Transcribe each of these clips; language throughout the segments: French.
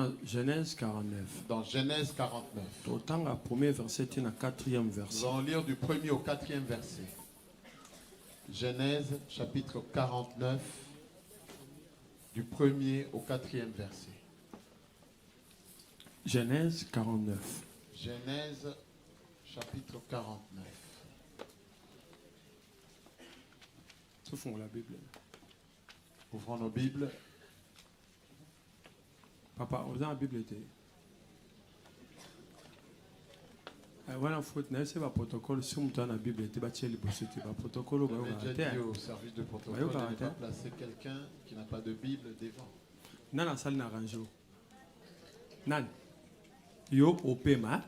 Dans Genèse 49. Dans Genèse 49. Autant le premier verset et le quatrième verset. Nous allons lire du 1er au 4e verset. Genèse chapitre 49, du 1er au 4e verset. Genèse 49. Genèse chapitre 49. Ouvrons la Bible. Ouvrons nos Bibles. Papa, on a la Bible. Voilà, faute, c'est pas protocole. Si on a la Bible, c'est pas protocole. J'ai déjà dit au service de protocole de ne pas placer quelqu'un qui n'a pas de Bible devant. Nan la salle n'a rangé. Nan. Yo, au paiement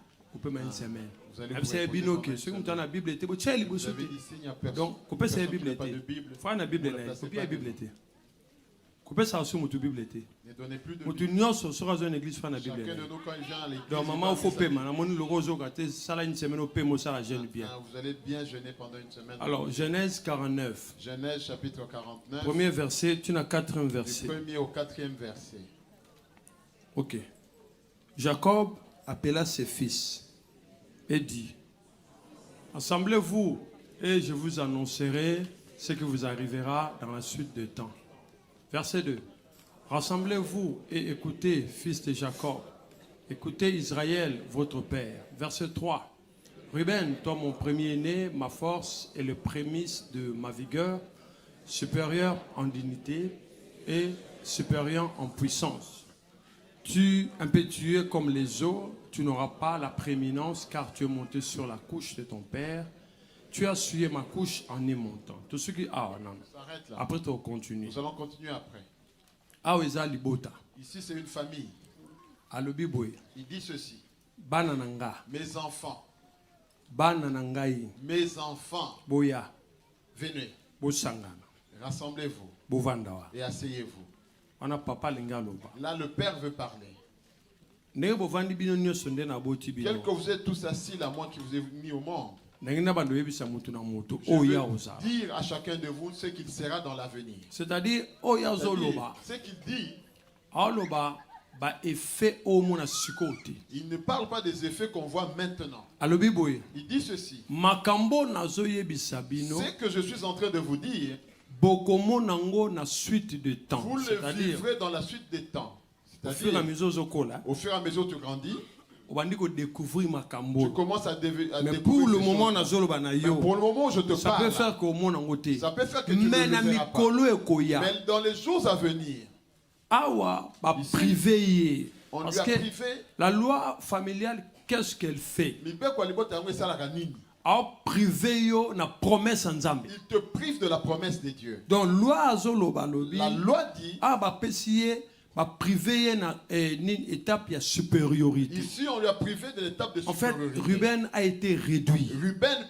une semaine. Vous avez bino que ceux qui ont la Bible était bon. Chez les bosses. Donc, coupez cette Bible était. Faut la Bible là. Coupez la Bible était. Coupez ça sur votre Bible était. Ne donnez plus de Bible. Nous sera une église fan la Bible. Chacun de nous quand il vient à l'église. Donc maman il faut paiement. La monnaie le rose au gâté. Ça là une semaine au paiement ça jeûne bien. Vous allez bien jeûner pendant une semaine. Alors Genèse 49. Genèse chapitre 49. Premier verset, tu n'as 4e verset. Du 1er au 4e verset. Ok. Jacob appela ses fils et dit: assemblez-vous et je vous annoncerai ce qui vous arrivera dans la suite des temps. Verset 2. Rassemblez-vous et écoutez, fils de Jacob. Écoutez Israël, votre père. Verset 3. Ruben, toi mon premier-né, ma force et le prémisse de ma vigueur, supérieur en dignité et supérieur en puissance. Tu, impétueux comme les eaux, tu n'auras pas la prééminence car tu es monté sur la couche de ton père. Tu as souillé ma couche en y montant. Tout ce qui... Ah non. Après, tu vas continuer. Nous allons continuer après. Ah oui, libota. Ici, c'est une famille. Il dit ceci. Banananga. Mes enfants. Bananangai. Mes enfants. Boya. Venez. Bosangana. Rassemblez-vous. Bovandawa. Et asseyez-vous. On a papa lingaloba. Là, le père veut parler. Quel que vous êtes tous assis là, moi qui vous ai mis au monde. Je veux dire à chacun de vous ce qu'il sera dans l'avenir. C'est-à-dire, ce qu'il dit, il ne parle pas des effets qu'on voit maintenant. Il dit ceci. Ce que je suis en train de vous dire, vous le vivrez dans la suite des temps. Au fur et à mesure tu grandis, tu commences à découvrir. Mais pour le moment, je te ça parle. peut faire qu'au monde en Ça peut faire que tu ne le verras pas. Mais dans les jours à venir, privé. On Parce lui a que privé. La loi familiale, qu'est-ce qu'elle fait? Il te prive de la promesse de Dieu. Donc, la loi dit privé une étape de supériorité. Ici, on lui a privé de l'étape de supériorité. En fait, Ruben a été réduit. Ruben,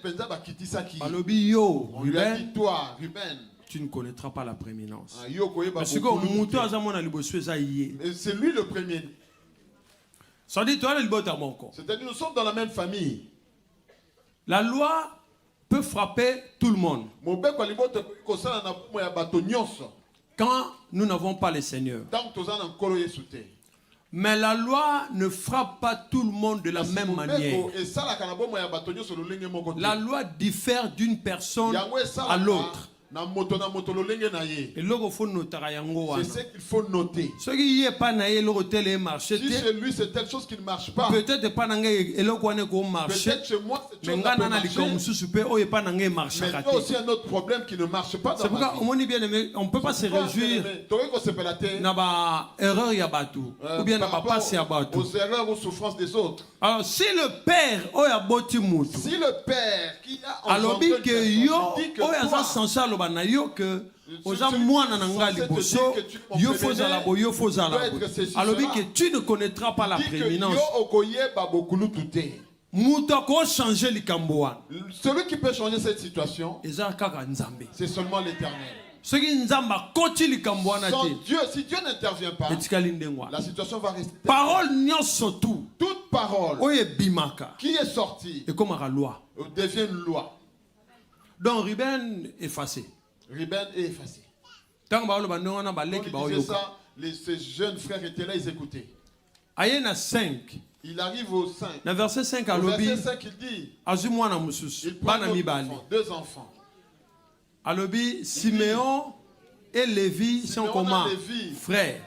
on lui a dit, toi, Ruben, tu ne connaîtras pas la prééminence. Parce que c'est lui le premier. C'est-à-dire nous sommes dans la même famille. La loi peut frapper tout le monde. Quand nous n'avons pas le Seigneur. Mais la loi ne frappe pas tout le monde de la même manière. La loi diffère d'une personne à l'autre. C'est ce qu'il faut noter. Si chez lui c'est telle chose qui ne marche pas, peut-être pas peut-être chez moi cette chose mais il y a aussi un autre problème qui ne marche pas. C'est pourquoi on ne peut pas se réjouir ou bien aux erreurs ou souffrances des autres. Alors si le père qui a engendré une personne dit que toi, que tu ne connaîtras pas la prééminence. Celui qui peut changer cette situation, c'est seulement l'Éternel. Sans Dieu, si Dieu n'intervient pas, la situation va rester. Toute parole qui est sortie devient une loi. Donc Ruben effacé. Ruben est effacé. Quand il disait ça, ces jeunes frères étaient là, ils écoutaient. Ayena 5. Il arrive au 5. Dans verset 5 à Au Lobi. verset 5, il dit, il prend deux enfants. À Lobi, Siméon et Lévi sont comment? Frères.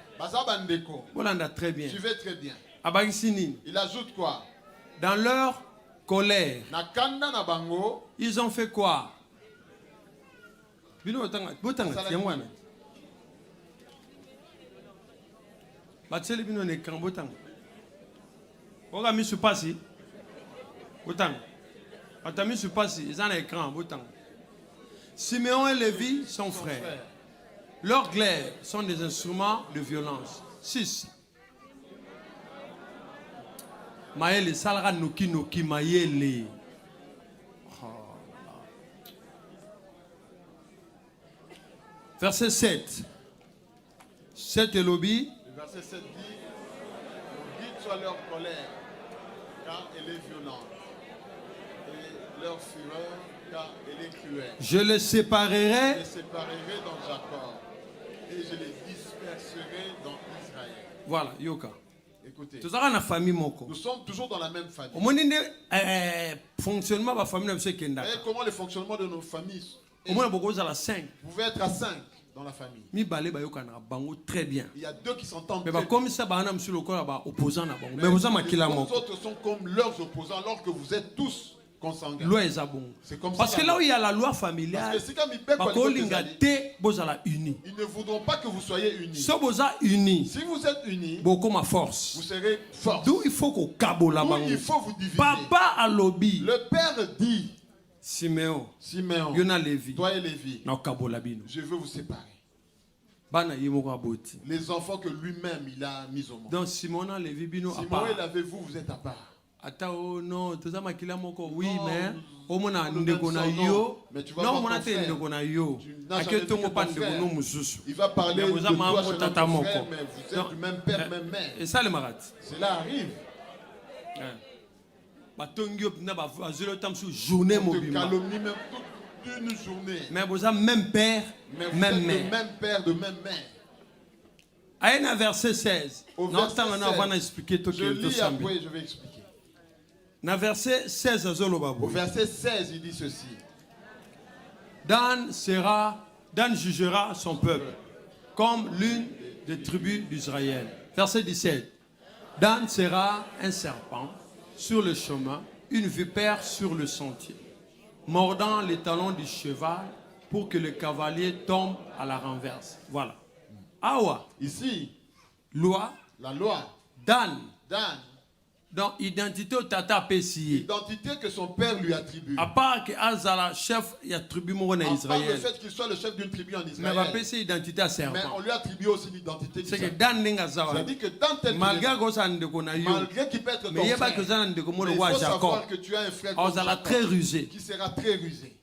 Voilà, très bien. Suivez très bien. Il ajoute quoi? Dans leur colère, ils ont fait quoi? Siméon et Lévi sont frères. Leurs glaives sont des instruments de violence. 6. Maëlle salra noki noki maëlle. Verset 7. 7 et Lobi. Verset 7 dit, guide soit leur colère, car elle est violente, et leur fureur, car elle est cruelle. Je les séparerai. Je les séparerai dans Jacob, et je les disperserai dans Israël. Voilà, Yoka. Écoutez, nous sommes toujours dans la même famille. Fonctionnement de la famille, et comment le fonctionnement de nos familles? Vous pouvez être à 5 dans la famille. Très bien. Il y a 2 qui s'entendent très bien. Comme ça, les autres sont comme leurs opposants alors que vous êtes tous consanguins. C'est comme parce que là où il y a la loi familiale, ils ne voudront pas que vous soyez unis. Si vous êtes unis, force. Vous serez force. D'où il faut qu'on il faut vous diviser. Papa à lobby. Le père dit, Siméon, Lévi, toi et Lévi, je veux vous séparer. Les enfants que lui-même il a mis au monde. Donc Simon et Lévi, Simon et Lévi, vous êtes à part. Non, oui, mais mais tu vas voir ton frère. Il va parler de toi chez notre frère, mais vous êtes du même père, même mère. Et ça, le marat. Cela arrive. On te calomnie même toute une journée. Mais vous avez même père, même mère. Même père, de même mère. À verset 16. Au verset 16. Je lis après, je vais expliquer. Dans verset 16, au verset 16, il dit ceci. Dan jugera son peuple comme l'une des tribus d'Israël. Verset 17. Dan sera un serpent sur le chemin, une vipère sur le sentier, mordant les talons du cheval pour que le cavalier tombe à la renverse. Voilà. Awa. Ici, loi. La loi. Dan. Donc, identité au tata Pessi. Identité que son père lui attribue. À part que Azala, chef, il attribue mon en Israël. À part le fait qu'il soit le chef d'une tribu en Israël. Mais Pessi identité à serpent. Mais on lui attribue aussi l'identité. C'est que Dan Nengazawa. C'est-à-dire que dans tel malgré qu'il peut être ton frère, mais il faut savoir que tu as un frère très rusé. Qui sera très rusé.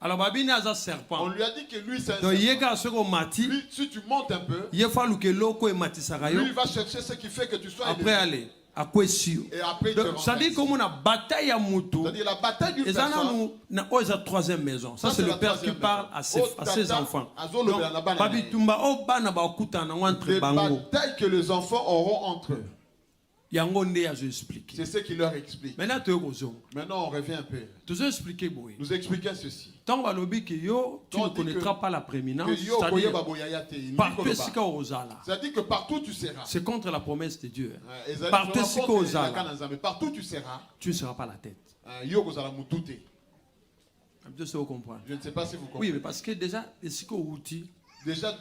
Alors, Babine a un serpent. On lui a dit que lui, c'est un serpent. Lui, si tu montes un peu, lui, il va chercher ce qui fait que tu sois après, allez. Et après, ça dit comme une bataille à Moutou. C'est-à-dire la bataille du personne. C'est la troisième maison. Ça, c'est le père qui parle à ses enfants. Des batailles que les enfants auront entre eux. C'est ce qu'il leur explique. Maintenant, on revient un peu. Nous expliquons ceci. Tu ne connaîtras pas la prééminence. C'est-à-dire que partout tu seras. C'est contre la promesse de Dieu. Partout tu seras. Tu ne seras pas la tête. Je ne sais pas si vous comprenez. Oui, mais parce que déjà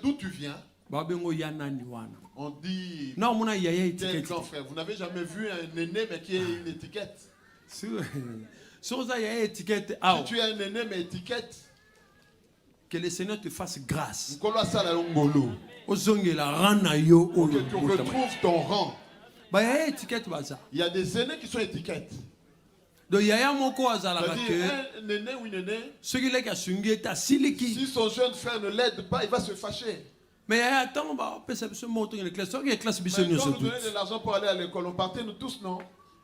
d'où tu viens. On dit tel grand frère. Vous n'avez jamais vu un aîné mais qui a une étiquette. Si tu as un aîné mais étiquette, que le Seigneur te fasse grâce. Que tu retrouves ton rang. Il y a des aînés qui sont étiquettes. Donc il y a un aîné ou une aînée, si son jeune frère ne l'aide pas, il va se fâcher. Mais attends, on va se monter une classe. Quand nous donnons de l'argent pour aller à l'école, on partait nous tous, non?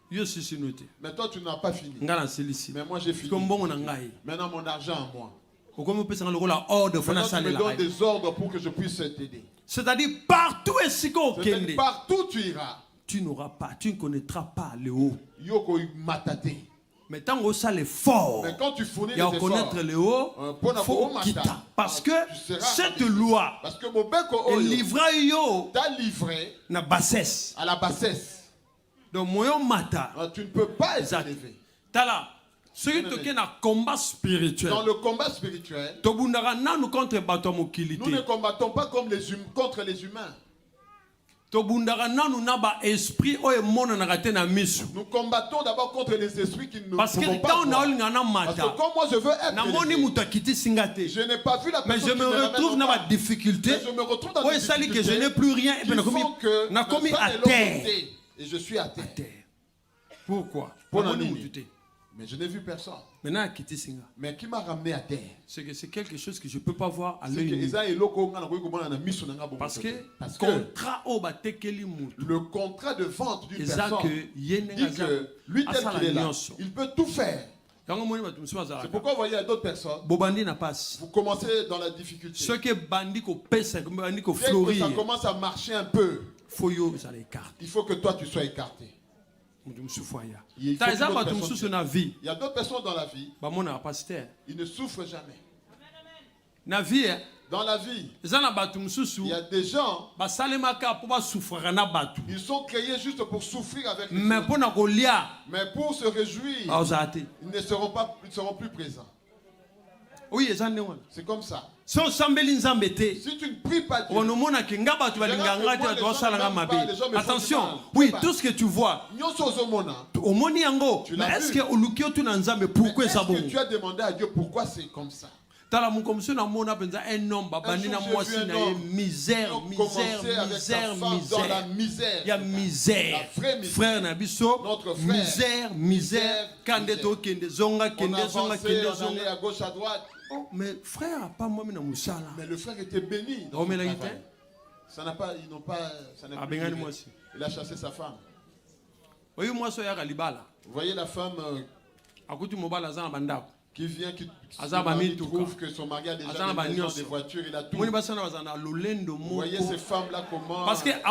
Mais toi, tu n'as pas fini. Mais moi, j'ai fini. Maintenant, mon argent à moi. Maintenant, tu me donnes des ordres pour que je puisse t'aider. C'est-à-dire partout partout tu iras. tu n'auras pas, tu ne connaîtras pas le haut. Yoko matate. Mais tant que ça l'effort, mais quand tu fournis il y a connaître le haut, il faut quitter. Parce que cette loi, elle livra yo na bassesse. À la bassesse. Donc moyo mata. Tu ne peux pas être élevé. Tala. Ce qui est un combat spirituel. Dans le combat spirituel, nous ne combattons pas comme contre les humains. Nous combattons d'abord contre les esprits qui ne parce pouvons pas voir. Parce que quand moi je veux être élevé, je n'ai pas vu la personne mais je me retrouve dans ma difficulté. Je me retrouve dans des difficultés que je n'ai plus rien et commis à terre. Et je suis à terre. Pourquoi? Mais je n'ai vu personne. Mais qui m'a ramené à terre? C'est quelque chose que je ne peux pas voir à l'œil. Parce que le contrat de vente d'une personne dit que lui tel qu'il est là, il peut tout faire. C'est pourquoi vous voyez d'autres personnes. Vous commencez dans la difficulté. Dès que ça commence à marcher un peu, il faut que toi tu sois écarté. Il y a d'autres personnes dans la vie, ils ne souffrent jamais. Dans la vie, il y a des gens, ils sont créés juste pour souffrir avec les autres. Mais pour se réjouir, ils ne seront plus présents. C'est comme ça. Si tu ne pries pas Dieu, attention, oui, tout ce que tu vois, mais est-ce que tu as demandé à Dieu pourquoi c'est comme ça? Un homme, misère. Il y a misère. Frère Nabiso, misère. On avance à gauche, à droite. Oh, mais frère, pas moi, mais le frère était béni. Dans ça n'a pas, ils n'ont pas, ça n'a plus duré. Il a chassé sa femme. Vous voyez la femme qui vient, qui trouve que son mari a déjà des maisons, des voitures, il a tout. Vous voyez ces femmes-là comment... Parce qu'elle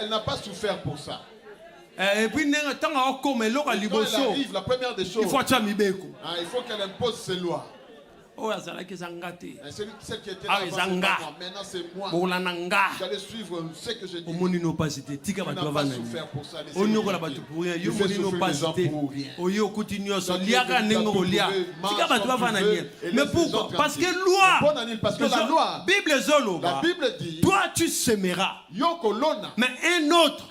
n'a pas souffert pour ça. Et puis, quand elle arrive, la première des choses, il faut qu'elle impose ses lois. Celle qui était là, maintenant c'est moi. J'allais suivre ce que je dis. Tu n'as pas souffert pour ça. Il fait souffrir les gens pour rien. Mais pourquoi? Parce que la Bible dit, toi tu sèmeras, mais un autre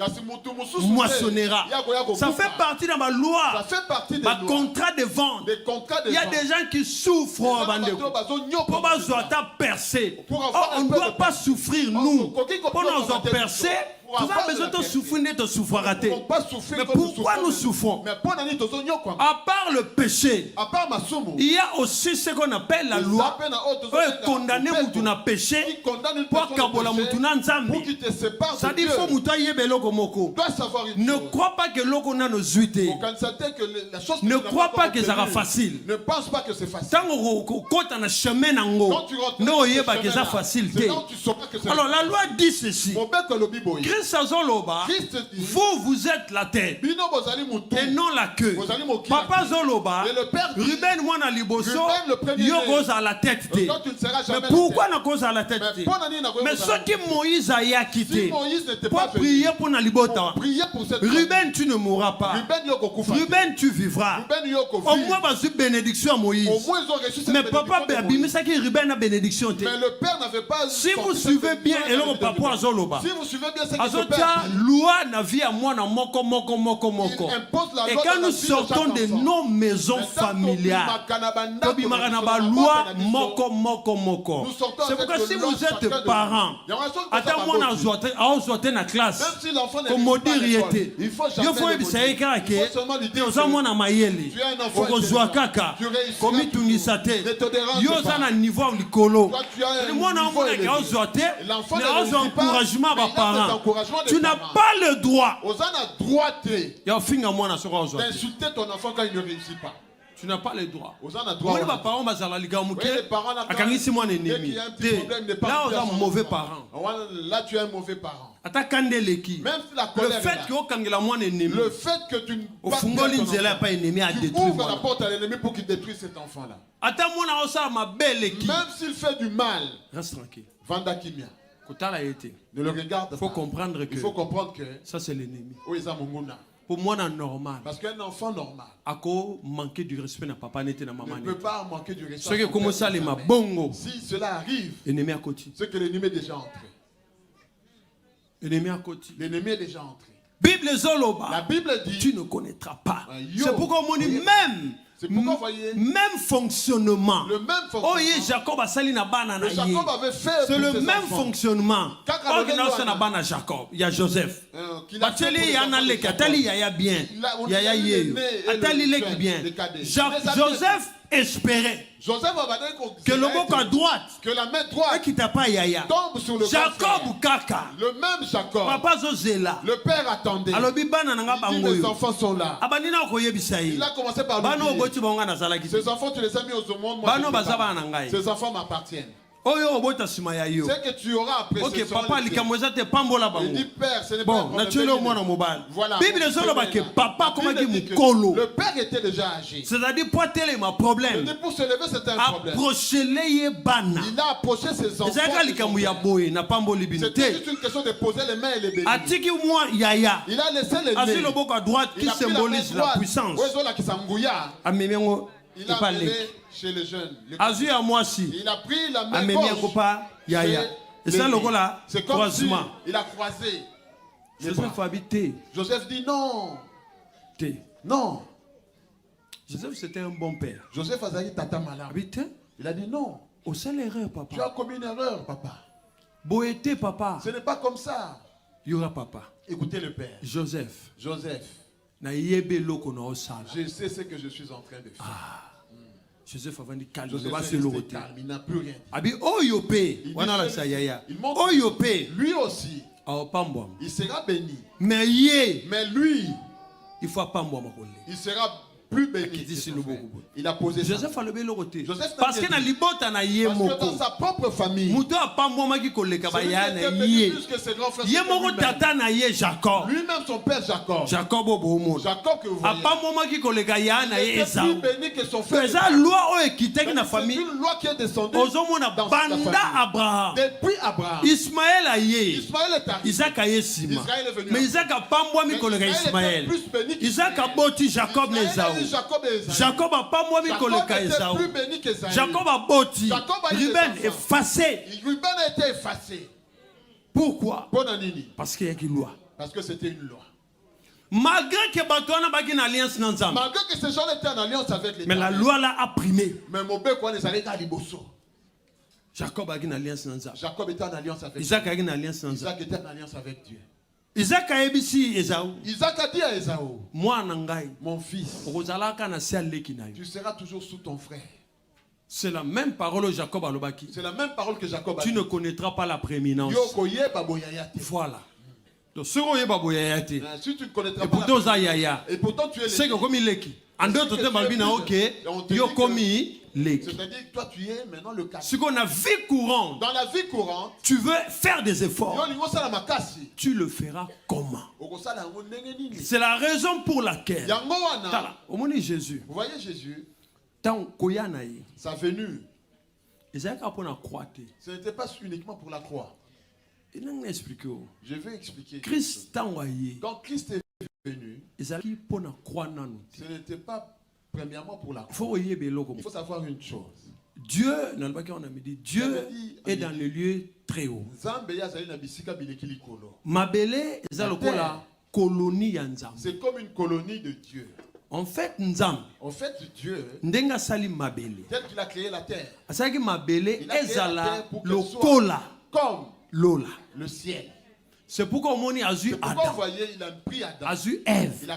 moissonnera. Ça fait partie de ma loi, ma contrat de vente. Il y a des gens qui souffrent. On ne doit pas souffrir, nous. Pour nous percer, tu as besoin de souffrir de souffrir raté. Mais pourquoi nous souffrons? À part le péché, il y a aussi ce qu'on appelle la loi. Condamner Moutouna péché pour Kabola Moutouna Nzambi. Ça dit faut Moutaye Beloko Moko. Ne crois pas que l'oko n'a nos zuité. Ne crois pas que ça sera facile. Ne pense pas que c'est facile. Tant qu'on a chemin nango, non yeba que ça facilité. Alors la loi dit ceci. Vous êtes la tête et non la queue. Papa Zoloba, Ruben Mwana Liboso, Yogos à la tête. Mais pourquoi n'a cause à la tête? Mais ce que Moïse a quitté pour prier pour Nalibota. Ruben, tu ne mourras pas. Ruben, tu vivras. Au moins, tu bénédiction à Moïse. Mais papa, Ruben a bénédiction. Mais le père n'avait pas. Si vous suivez bien, et le papa Zoloba. Si vous suivez bien ce loi na vie à moi na moko. Et quand nous sortons de nos maisons familiales, loi moko. C'est pourquoi si vous êtes parents, attends moi na na classe, comme modérité, il faut essayer que moi na mayeli, kaka, comme tungisate, yoza na niveau likolo. Moi na encouragement à parents. Tu n'as pas le droit d'insulter ton enfant quand il ne réussit pas. Tu n'as pas le droit. Les parents Là, on a un mauvais parent. Là, tu es un mauvais parent. Même si la colère le fait que tu tu ouvres la porte à l'ennemi pour qu'il détruise cet enfant-là. Même s'il fait du mal, reste tranquille. Vandakimia. Ne le regarde pas. Il faut comprendre que ça c'est l'ennemi. Pour moi, c'est normal. Parce qu'un enfant normal manquer du respect à papa ne peut pas manquer du respect. Si cela arrive, c'est que l'ennemi est déjà entré. L'ennemi est déjà entré. La Bible dit, tu ne connaîtras pas. C'est pourquoi on dit même. C'est pourquoi vous voyez même fonctionnement. Le même fonctionnement. Jacob avait fait. C'est le même fonctionnement. Jacob. Il y a Joseph. Joseph espérait que le bok à droite, que la main droite tombe sur le Jacob Kaka. Le même Jacob. Le père attendait. Les enfants sont là. Il a commencé par lui dire, ces enfants tu les as mis au monde, ces enfants m'appartiennent. C'est que tu auras apprécié. Ok, papa, il dit père, ce n'est pas voilà. Le père était déjà âgé. C'est-à-dire pour problème. Pour se lever, c'était un problème. Il a approché ses enfants. C'était juste une question de poser les mains et les bénir. Il a laissé les mains. Qui symbolise la puissance. Il a amené chez les jeunes. Il a pris la main gauche. C'est comme si il a croisé. Joseph dit non. Non. Joseph c'était un bon père. Joseph a dit tata malade. Il a dit non. Papa. Tu as commis une erreur, papa. Papa. Ce n'est pas comme ça. Il y aura papa. Écoutez le père. Joseph. Je sais ce que je suis en train de faire. Joseph avant de calme, il n'a plus rien. Lui aussi, il sera béni. Mais lui, il faut pas il sera plus béni. Il a posé Joseph ça. a levé le côté. Parce que dans sa propre famille, lui-même son père Jacob. Jacob que vous voyez. Il était plus béni que son frère. C'est une loi qui est descendue dans sa famille. Depuis Abraham. Ismaël est arrivé. Isaac est venu. Mais Isaac a pas moi mi koleka Ismaël. Isaac a boti Jacob ne Esaü. Jacob a pas moi mi koleka Esaü. Jacob a boti. Ruben effacé. Ruben a été effacé. Pourquoi? Parce qu'il y a une loi. Parce que c'était une loi. Malgré que ces gens étaient en alliance avec l'État. Mais la loi là a primé. Mais mon père quoi les arrêta à Liboso. Jacob a une alliance Jacob était en alliance avec Isaac a une alliance Isaac était en alliance avec Dieu. Isaac a dit à Esaü, mon fils, tu seras toujours sous ton frère. C'est la même parole que Jacob a dit. C'est la même parole que Jacob a dit. Tu ne connaîtras pas la prééminence. Voilà. Donc, si tu ne connaîtras pas et pourtant tu es c'est comme il est qui. En d'autres termes, c'est-à-dire que toi tu es maintenant le cas. Ce qu'on a vie courante. Dans la vie courante, tu veux faire des efforts. Tu le feras comment? C'est la raison pour laquelle. Jésus. Vous voyez Jésus? Sa venue. Ce n'était pas uniquement pour la croix. Je vais expliquer. Quand Christ est venu, ce n'était pas premièrement pour la croix. Il faut savoir une chose. Dieu est dans le lieu très haut. Mabele c'est comme une colonie de Dieu. En fait, Dieu, tel qu'il a créé la terre, il a créé la terre pour qu'elle soit comme le ciel. C'est pourquoi on a vu Adam. Vous voyez, il a pris Adam. Il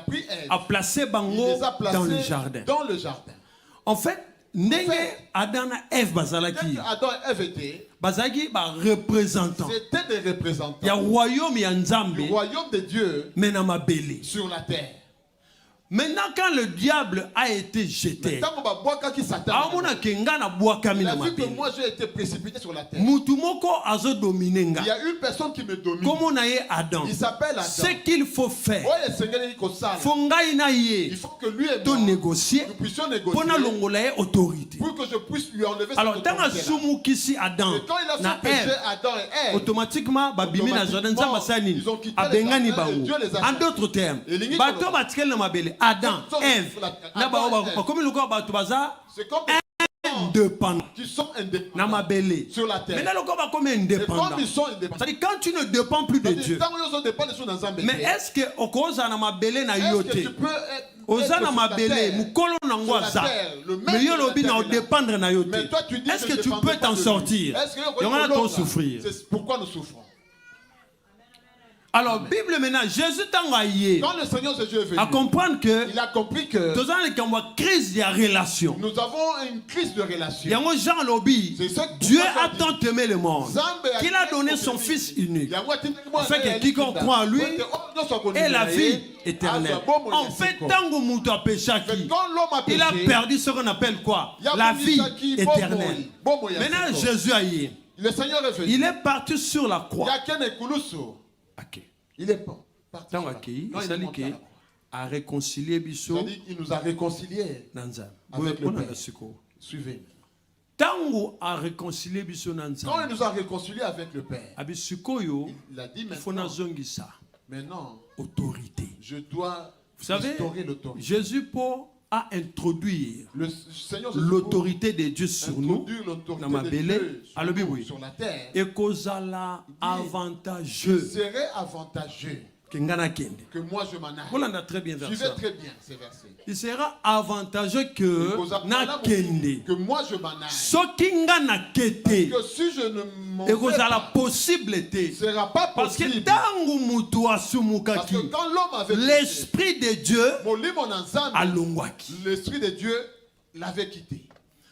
a placé Bango dans le jardin. En fait, Adam et Ève étaient représentants. C'était des représentants. Il y a royaume du royaume de Dieu sur la terre. Maintenant, quand le diable a été jeté, il a vu que moi j'ai été précipité sur la terre. Il y a une personne qui me domine. Il s'appelle Adam. Ce qu'il faut faire, il faut que lui et moi nous puissions négocier pour que je puisse lui enlever cette autorité. Adam, et quand il a fait péché Adam et Ève, automatiquement, ils ont quitté les Dieu les a. En d'autres termes, Adam, Ève, c'est comme indépendants. Qui sont indépendants sur la terre. Mais comme ils sont indépendants, c'est-à-dire quand tu ne dépends plus de Dieu. Mais est-ce que tu peux est-ce que tu peux t'en sortir? C'est pourquoi nous souffrons. Alors, Bible maintenant, Jésus quand le Seigneur Jésus est venu, à comprendre que il a compris que nous avons une crise de relation. Nous avons une crise de relation. Dieu a tant aimé le monde qu'il a donné son Fils unique, afin que quiconque croit en lui ait la vie éternelle. En fait, tant que péché, il a perdu ce qu'on appelle quoi? La vie éternelle. Maintenant, Jésus a eu. Le Seigneur est venu. Il est parti sur la croix. Il est parti. A réconcilié Bissot. Il nous a réconciliés avec le Père. Suivez. Quand il nous a réconcilié avec le Père, il a dit maintenant, autorité. Je dois restaurer l'autorité. Jésus a introduit l'autorité de Dieu sur nous, sur la terre, et causala avantageux. Il serait avantageux que moi je m'en aille. Très bien versé. Très bien ces versets. Il sera avantageux que moi je m'en aille. Parce que si je ne m'en vais pas, possibilité. Sera pas possible. Parce que quand l'homme avait l'esprit de Dieu a l'esprit de Dieu l'avait quitté.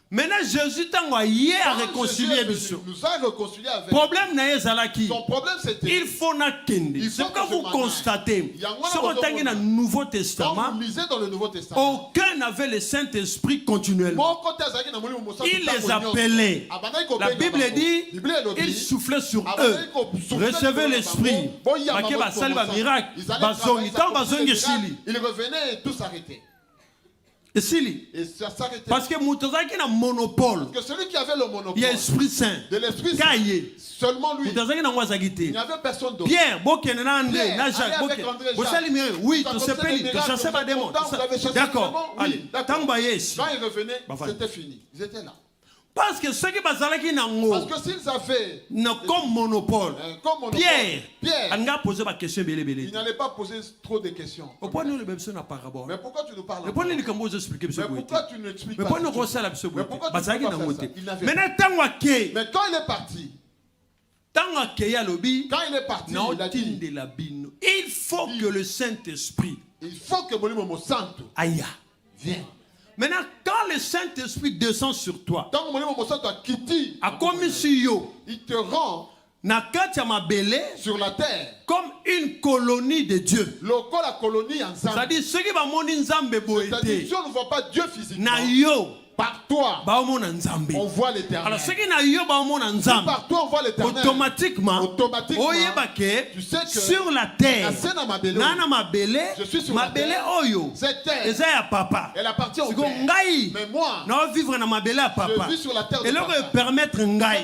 Maintenant, Jésus a réconcilié nous a réconcilié avec. Problème son problème c'était. Il faut c'est quand vous constatez sur le Nouveau Testament, quand vous lisez dans le Nouveau Testament, aucun n'avait le Saint-Esprit continuellement. Il les appelait. La Bible dit, il soufflait sur eux. Recevez l'Esprit. Il revenait et tout s'arrêtait. Et parce que un monopole. Parce que celui qui avait le monopole, il y a l'Esprit Saint. De l'Esprit Saint. Seulement lui. Il n'y avait personne d'autre. Pierre, oui, tu sais pas des mots. D'accord. Allez, quand il revenait, c'était fini. Ils étaient là. Parce que ceux qui parce que s'ils avaient comme monopole, Pierre, il n'allait pas poser trop de questions. Mais pourquoi tu nous parles? Mais pourquoi tu n'expliques pas? Mais quand il est parti, il a dit, il faut que le Saint-Esprit vienne. Maintenant, quand le Saint-Esprit descend sur toi, il te rend sur la terre comme une colonie de Dieu. C'est-à-dire, ceux qui vont si on ne voit pas Dieu physiquement, par toi, on voit l'éternel. Alors, ceux qui par toi, on voit l'éternel. Automatiquement, tu sais que sur la terre, je suis sur la terre. Cette terre, elle appartient au Père. Mais moi, je vis sur la terre de Papa. Ce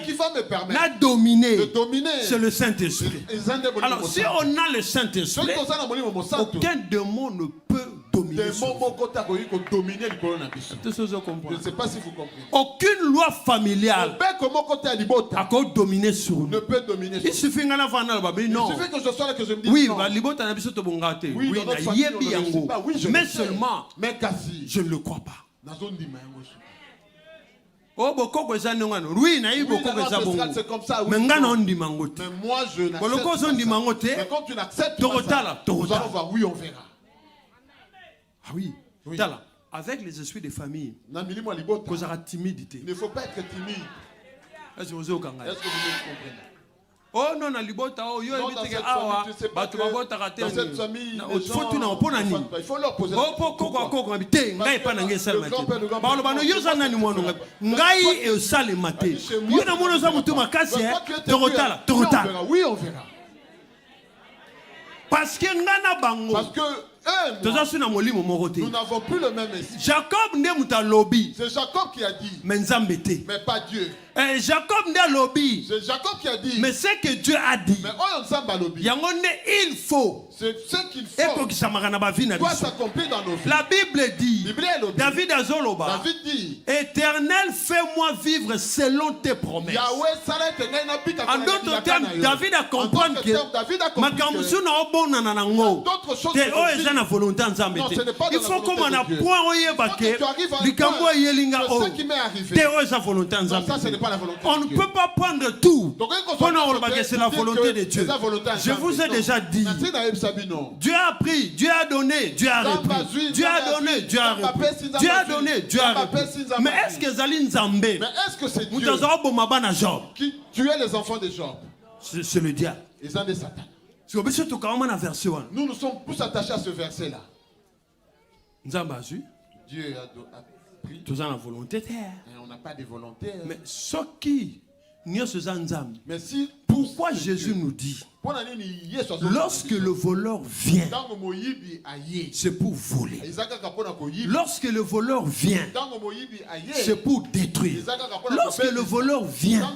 qui va me permettre de dominer, c'est le Saint-Esprit. Alors, si on a le Saint-Esprit, aucun démon ne peut dominer sur vous. Je ne sais pas si vous comprenez. Aucune loi familiale dominer sur nous. Ne peut dominer sur il suffit que je sois là que je me dise oui, non. Mais seulement, je ne le crois pas. Oh, beaucoup c'est comme ça. Mais moi, je n'accepte pas. Mais quand tu n'acceptes pas ça, nous allons voir. Oui, on verra. Ah oui. Avec les esprits de famille, timidité. Il ne faut pas être timide. Est-ce que vous comprenez? Oh non, na libota oh yo ebiteke awa bato babota raté. Dans cette famille, il faut leur poser la question. Pourquoi ngai pa na ngai sala mate. Ba lo bano yo za nani mwana ngai e sala mate. Yo na mwana za mutu makasi torotala. Oui, on verra. Parce que ngana bango. Parce que nous n'avons plus le même esprit. Jacob n'est pas lobby. C'est Jacob qui a dit. Mais pas Dieu. Et Jacob n'est lobby. C'est Jacob qui a dit. Mais c'est que Dieu a dit. Mais il faut. C'est ce qu'il faut. Doit s'accomplir dans nos vies. La Bible dit. David Azoloba. David dit. Éternel, fais-moi vivre selon tes promesses. En d'autres termes, David a compris que d'autres choses. Il faut comme on a point on ne peut pas prendre tout. C'est la volonté de Dieu. Je vous ai déjà dit. Dieu a pris, Dieu a donné, Dieu a repris. Dieu a donné, Dieu a repris. Dieu a donné, Dieu a repris. Mais est-ce que Zaline Zambé? Mais est-ce que c'est Dieu qui tuait les enfants de Job? C'est le diable. Ils ont des Satan. Nous nous sommes plus attachés à ce verset-là. Dieu a pris. Et on n'a pas de volonté. Mais ce qui mais si pourquoi Jésus nous dit lorsque le voleur vient, c'est pour voler. Lorsque le voleur vient, c'est pour détruire. Lorsque le voleur vient,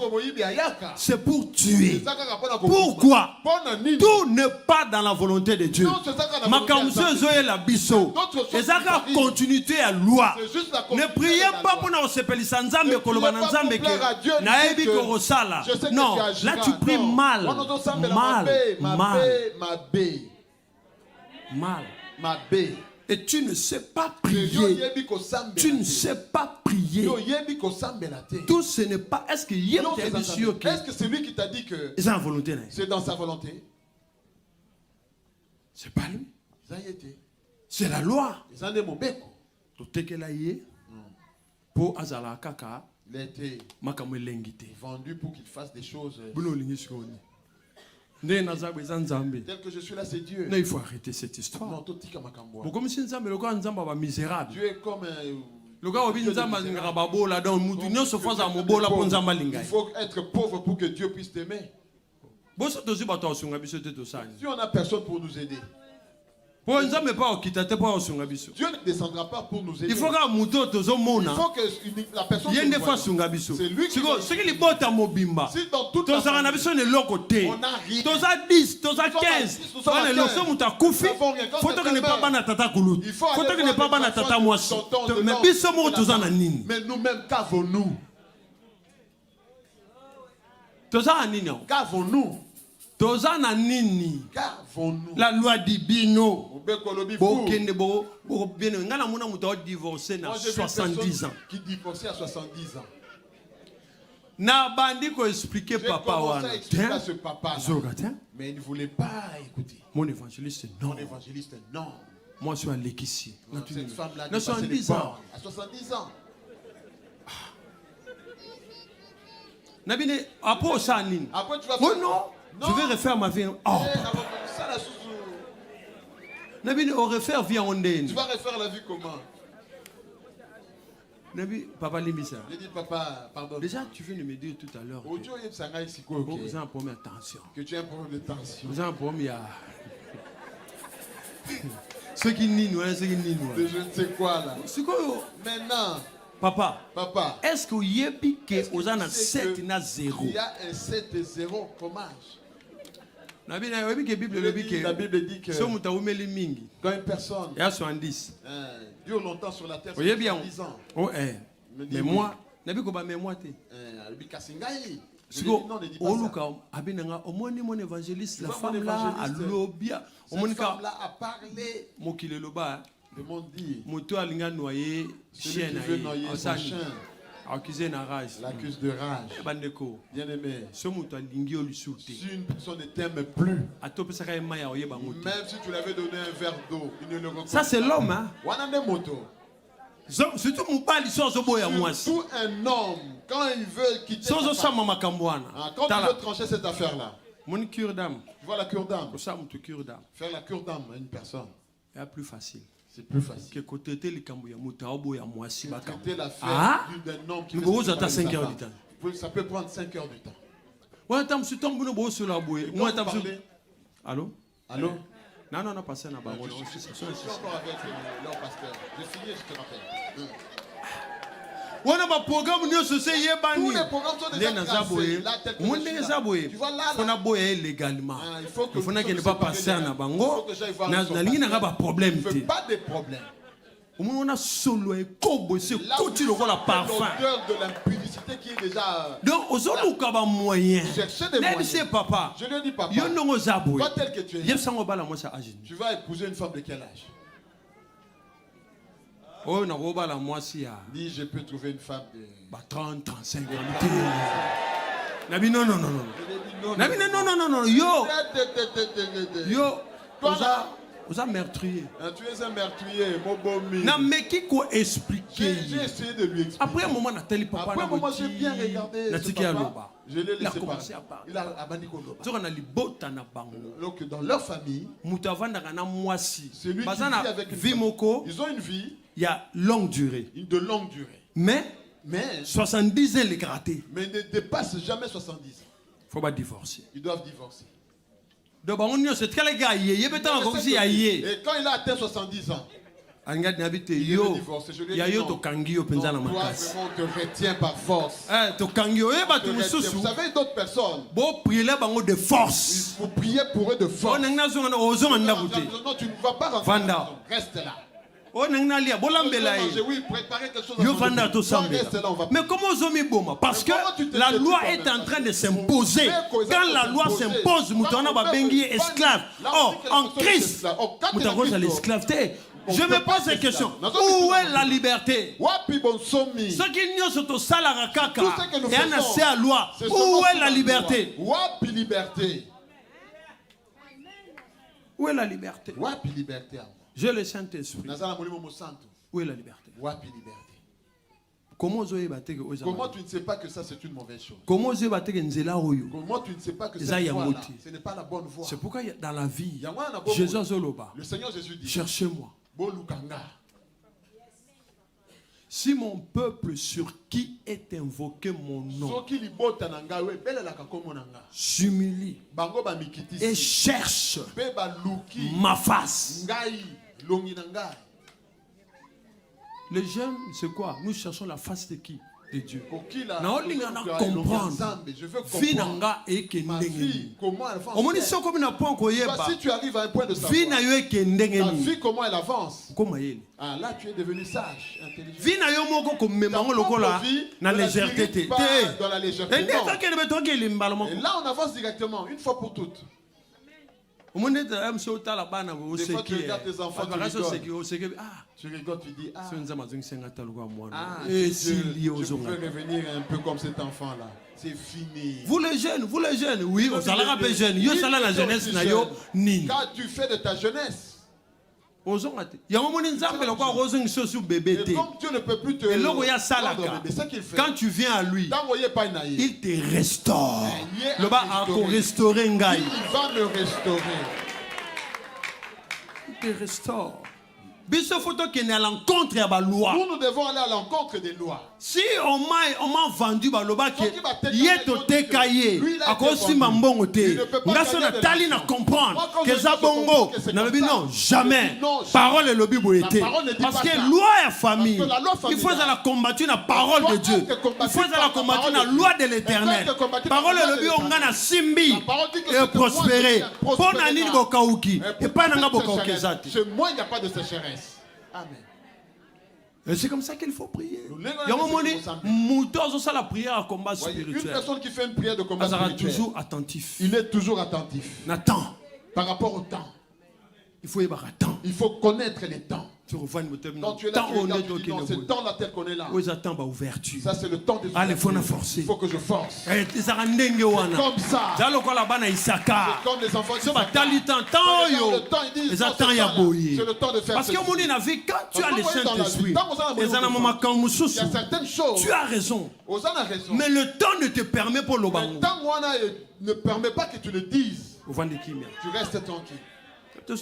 c'est pour tuer. Pourquoi? Tout n'est pas dans la volonté de Dieu. Continuité à loi. Ne priez pas pour nous sepeliser Nzambe koloba na Nzambe ke naebi ko sala. Non, là tu pries mal. Mal. Et tu ne sais pas prier. Tu ne sais pas prier. Tout ce n'est pas. Est-ce que c'est lui qui t'a dit que c'est dans sa volonté? C'est pas lui. C'est la loi. Pour Azala Kaka. Il a été vendu pour qu'il fasse des choses. Tel que je suis là, c'est Dieu. Non, il faut arrêter cette histoire. Non, Dieu est comme il faut être pauvre pour que Dieu puisse t'aimer. Si on n'a personne pour nous aider, Dieu ne descendra pas pour nous aider. Il faut que la personne c'est lui qui va. Si dans toute la famille, on a rien, 10, 15, mais nous-mêmes, qu'avons-nous? Qu'avons-nous? La loi dit bino. Qui divorçait à 70 ans. Na bandi ko expliquer papa wana. Ce papa. Mais il ne voulait pas écouter. Mon évangéliste non. Mon évangéliste non. Moi je suis un Lekissi. Cette femme-là à 70 ans. À 70 ans. Nabine après ça nini. Après tu vas faire. Non. Je vais refaire ma vie. Oh. Nabine on refaire vie en tu vas refaire la vie comment? Papa Limisa. J'ai dit papa, pardon. Déjà tu viens de me dire tout à l'heure. Vous avez un problème de tension. Que tu as un problème de tension. Vous avez un problème ceux qui nient, ceux qui nient. Je ne sais quoi là. C'est quoi? Maintenant. Papa. Est-ce que vous avez piqué aux ans 7 na 0? Il y a un 7 et 0 fromage. La Bible dit que quand une personne dure longtemps sur la terre, c'est 70 ans. Mais moi, mon évangéliste, la femme là a lobia. Cette femme là a parlé. Le monde dit celui qui veut noyer son chien l'accuse de rage. Bien aimé, si une personne ne t'aime plus, même si tu l'avais donné un verre d'eau, il ne le reconnaît pas. Ça c'est l'homme, hein? Surtout un homme, quand il veut quitter sa femme, quand il veut trancher cette affaire-là, Tu vois la cure d'âme. Faire la cure d'âme à une personne. C'est plus facile. C'est plus facile. Que côté l'affaire d'un homme qui fait 5 heures du temps. Ça peut prendre 5 heures du temps. Allô? Allô? Non, passez là-bas. Je suis encore avec leur pasteur. J'ai signé, je te rappelle. Tous les programmes sont déjà tracés. Là, tel que je suis là. Tu vois là, il faut que ne pas passer à Nabango. Il ne fait pas de problème. On a solo et kobo c'est côté le rôle parfum. L'odeur de l'impudicité qui est déjà. Donc aux autres nous avons moyen. Cherchez des moyens. C'est papa. Je lui dis papa. Yo non ozabou. Toi tel que tu es. Tu vas épouser une femme de quel âge? Oh na roba la moi si ya. Dis je peux trouver une femme de 30 35 ans. Nabi non. Nabi non. Yo. Vous avez meurtrier. Tu es un meurtrier, Mobomi. Non, mais qui peut expliquer? J'ai essayé de lui expliquer. Après un moment, Nathalie papa. Après un moment, j'ai bien regardé. Je l'ai laissé parler. Il a abandonné Koloba. Donc, dans leur famille, celui qui vit avec une famille, ils ont une vie. Il y a longue durée. De longue durée. Mais 70 ans les grattés. Mais ne dépasse jamais 70 ans. Il ne faut pas divorcer. Ils doivent divorcer. Et quand il a atteint 70 ans, il est divorcé. Je lui ai dit non. Toi, vraiment, on te retient par force. Vous savez, d'autres personnes, de force. Vous priez pour eux de force. Non, tu ne vas pas rentrer. Reste là. Oui, préparez quelque chose mais comment ils ont mis bon? Parce que la loi est en train de s'imposer. Quand la loi s'impose, nous sommes esclaves. Oh, en Christ, nous sommes l'esclave. Je me pose cette question. Où est la liberté? Ceux qui n'y sont au salarakaka et un assez à loi. Où est la liberté? Où est la liberté? J'ai le Saint-Esprit. Où est la liberté? Comment tu ne sais pas que ça c'est une mauvaise chose? Comment tu ne sais pas que cette voie-là, ce n'est pas la bonne voie? C'est pourquoi dans la vie, Jésus le Seigneur Jésus dit, cherchez-moi. Si mon peuple sur qui est invoqué mon nom s'humilie et cherche ma face. Les jeunes, c'est quoi? Nous cherchons la face de qui? De Dieu. Si tu arrives à un point de savoir, ta vie comment elle avance. Là tu es devenu sage, intelligent. Dans la légèreté. Et là on avance directement, une fois pour toutes. Des fois tu regardes tes enfants, tu rigoles, tu dis je peux revenir un peu comme cet enfant là. C'est fini. Vous les jeunes, oui, vous allez rappeler jeune. Yo sala la jeunesse na yo ni. Car tu fais de ta jeunesse. Il y a un moment où Dieu ne peut plus te quand tu viens à lui, il te restaure. Il va me restaurer. Il te restaure. Nous devons aller à l'encontre des lois. Si on m'a vendu baloba que yetote kaye akosi mambongo te ngaso na tali na comprendre que ça bongo na lobi non jamais parole lobi boyete parce que loi et famille il faut la combattre la parole de Dieu, il faut la combattre la loi de l'Éternel. Parole lobi onga na simbi et prospérer pour nani bokauki et pas nanga bokauki zati. Chez moi il n'y a pas de sécheresse. Amen. Et c'est comme ça qu'il faut prier. Il y a un moment donné, une personne qui fait une prière de combat spirituel, toujours attentif. Il est toujours attentif. N'attends. Par rapport au temps. Il faut y avoir un temps. Il faut connaître les temps. Quand tu es là, tu dis non, c'est le temps là tel qu'on est là. Ça, c'est le temps des ouvertures. Il faut que je force. C'est comme ça. C'est comme les enfants qui sont le temps, ils disent, c'est le temps de faire parce que quand tu as le Saint-Esprit, il y a certaines choses, tu as raison. Mais le temps ne te permet pas le temps ne permet pas que tu le dises. Tu restes tranquille. Je ne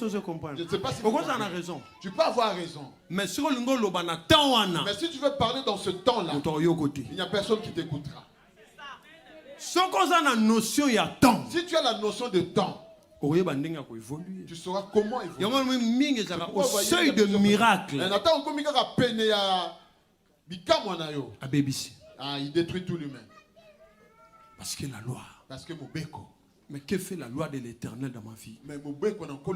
sais pas si pourquoi tu as raison. Tu peux avoir raison. Mais si tu veux parler dans ce temps-là, il n'y a personne qui t'écoutera. Si tu as la notion de temps, tu sauras comment évoluer. Au seuil de miracle. Il détruit tout lui-même. Parce que la loi. Parce que Mobeko. Mais que fait la loi de l'Éternel dans ma vie? Mais Mobeko n'a pas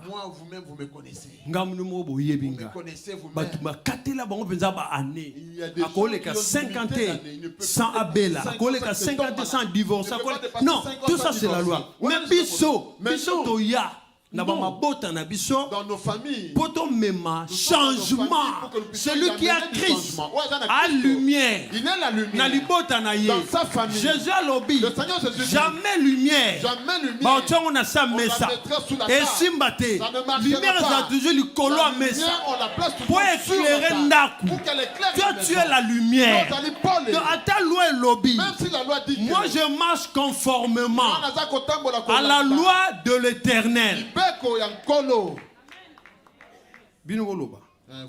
moi, vous-même, vous me connaissez. Vous me connaissez vous-même. Il y a des gens qui ont 50 sans Abel, 50 sans divorce. Non, tout ça c'est la loi. Mais Bisso, Toya. Dans nos familles, changement. Celui qui a Christ a lumière. Il est la lumière. Dans sa famille, Jésus a lobby. Jamais lumière. On a ça sous la et Simbate. Lumière a toujours le colo à Messa. Pour éclairer Ndaku. Toi tu es la lumière. À ta loi et lobby. Moi je marche conformément à la loi de l'Éternel.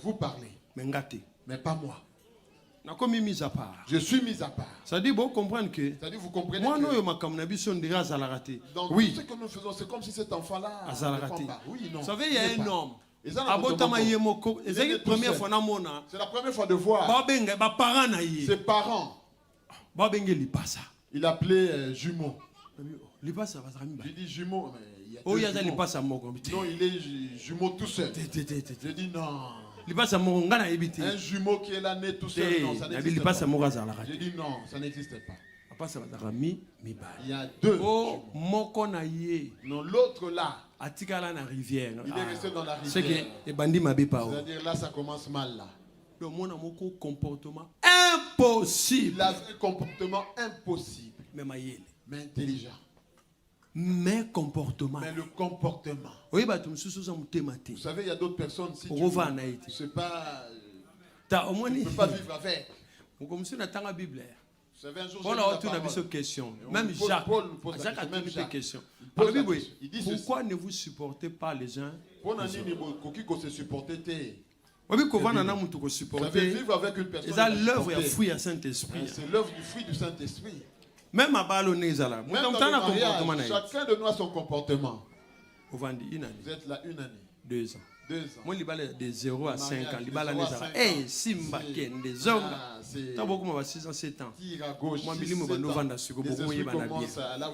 Vous parlez, mais pas moi. Je suis mis à part. Ça dit vous comprendre que vous comprenez moi que dans oui. Tout ce que nous faisons, c'est comme si cet enfant-là oui, non. Vous savez, il y a un homme. C'est la première fois de voir ses parents. Il appelait jumeau. J'ai dit jumeau. Non, il est jumeau tout seul. J'ai dit non. Un jumeau qui est là né tout seul, non, ça n'existe pas. J'ai dit non, ça n'existe pas. Il y a deux. Non, l'autre là. Il est resté dans la rivière. C'est-à-dire là, ça commence mal là. Comportement impossible. Il avait un comportement impossible. Mais intelligent. Mais comportement. Mais le comportement. Vous savez, il y a d'autres personnes, si tu ne sais pas, tu ne peux pas vivre avec. Vous savez, un jour, j'ai une question. Même Jacques a posé une question. Pourquoi ne vous supportez pas les uns? Vous savez, vivre avec une personne. C'est l'œuvre du fruit du Saint-Esprit. C'est l'œuvre du fruit du Saint-Esprit. Même à chacun de nous a son comportement. Vous êtes là une année. 2 ans. 2 ans. Moi, il y a de 0 à 5 ans. Eh, Simba Ken, des hommes. T'as beaucoup de 6 ans, 7 ans. Moi, je suis vendre à sucre. Beaucoup de gens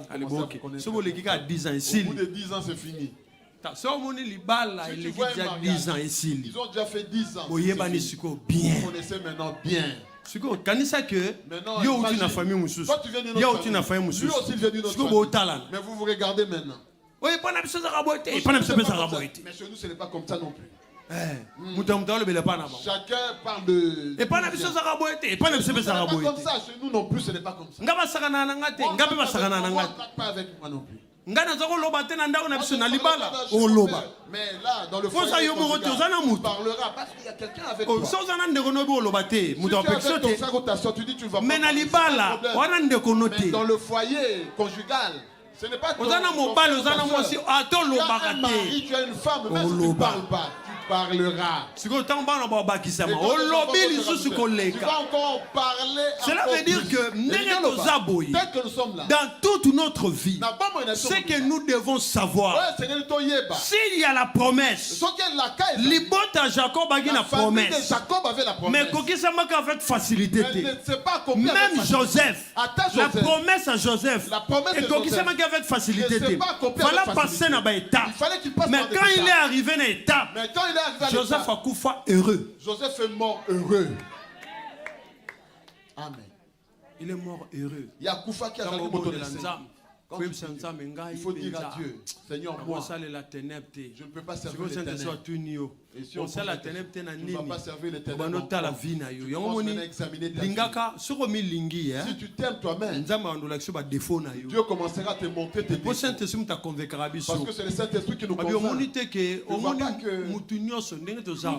allez, bon. Si vous avez 10 ans ici. Au bout de 10 ans, c'est fini. Si vous avez 10 ans ici. Ils ont déjà fait 10 ans. Vous connaissez maintenant bien. Kanisa que yo tu na famille mususu yo tu na famille mususu mais vous vous regardez maintenant. Oui, pas na biso za raboité pas na biso za raboité mais chez nous ce n'est pas comme ça non plus. Chacun parle de et pas na biso za raboité pas na biso za raboité comme ça chez nous non plus ce n'est pas comme ça. Ngaba sakana na ngate ngabe ba sakana na ngate pas avec moi non plus. Ngana zako loba te na ndako na biso na libala loba. Mais là dans le fond ça yo mo to zana mutu parlera parce qu'il y a quelqu'un avec toi. So zana ndeko no bo loba te mutu apexo te. Tu dis tu vas pas. Mais na libala wana ndeko no te. Dans le foyer conjugal ce n'est pas ton mobile ozana mwasi ato loba te. Tu as une femme même si tu ne parles pas. Parlera. Tu vas encore parler. Cela veut dire que dans toute notre vie, c'est que nous devons savoir s'il y a la promesse. Libota Jacob avait la promesse. Mais avec facilité. Même Joseph, la promesse à Joseph, et avec facilité. Il fallait passer dans l'étape. Mais quand il est arrivé dans l'étape, Joseph a Koufa heureux. Joseph est mort heureux. Amen. Il est mort heureux. Il y a Koufa qui a Il faut dire à Dieu, Seigneur, moi, je ne peux pas servir les ténèbres. Et si on ne va pas servir les ténèbres, si tu t'aimes toi-même, Dieu commencera à te montrer tes défauts. Parce que c'est le Saint-Esprit qui nous convainc. Tu ne vois pas que toute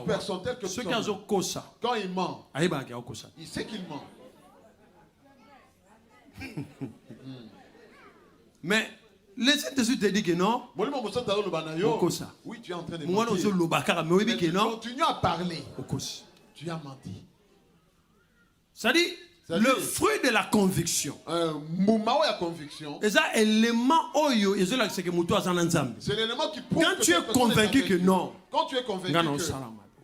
personne telle que nous sommes, quand il ment, il sait qu'il ment. Mais le Saint-Esprit te dit que non. Oui, tu es en train de mentir. Mais tu continues à parler. Tu as menti. Ça dit le fruit de la conviction. C'est l'élément qui prouve quand tu es convaincu que non. Quand tu es convaincu que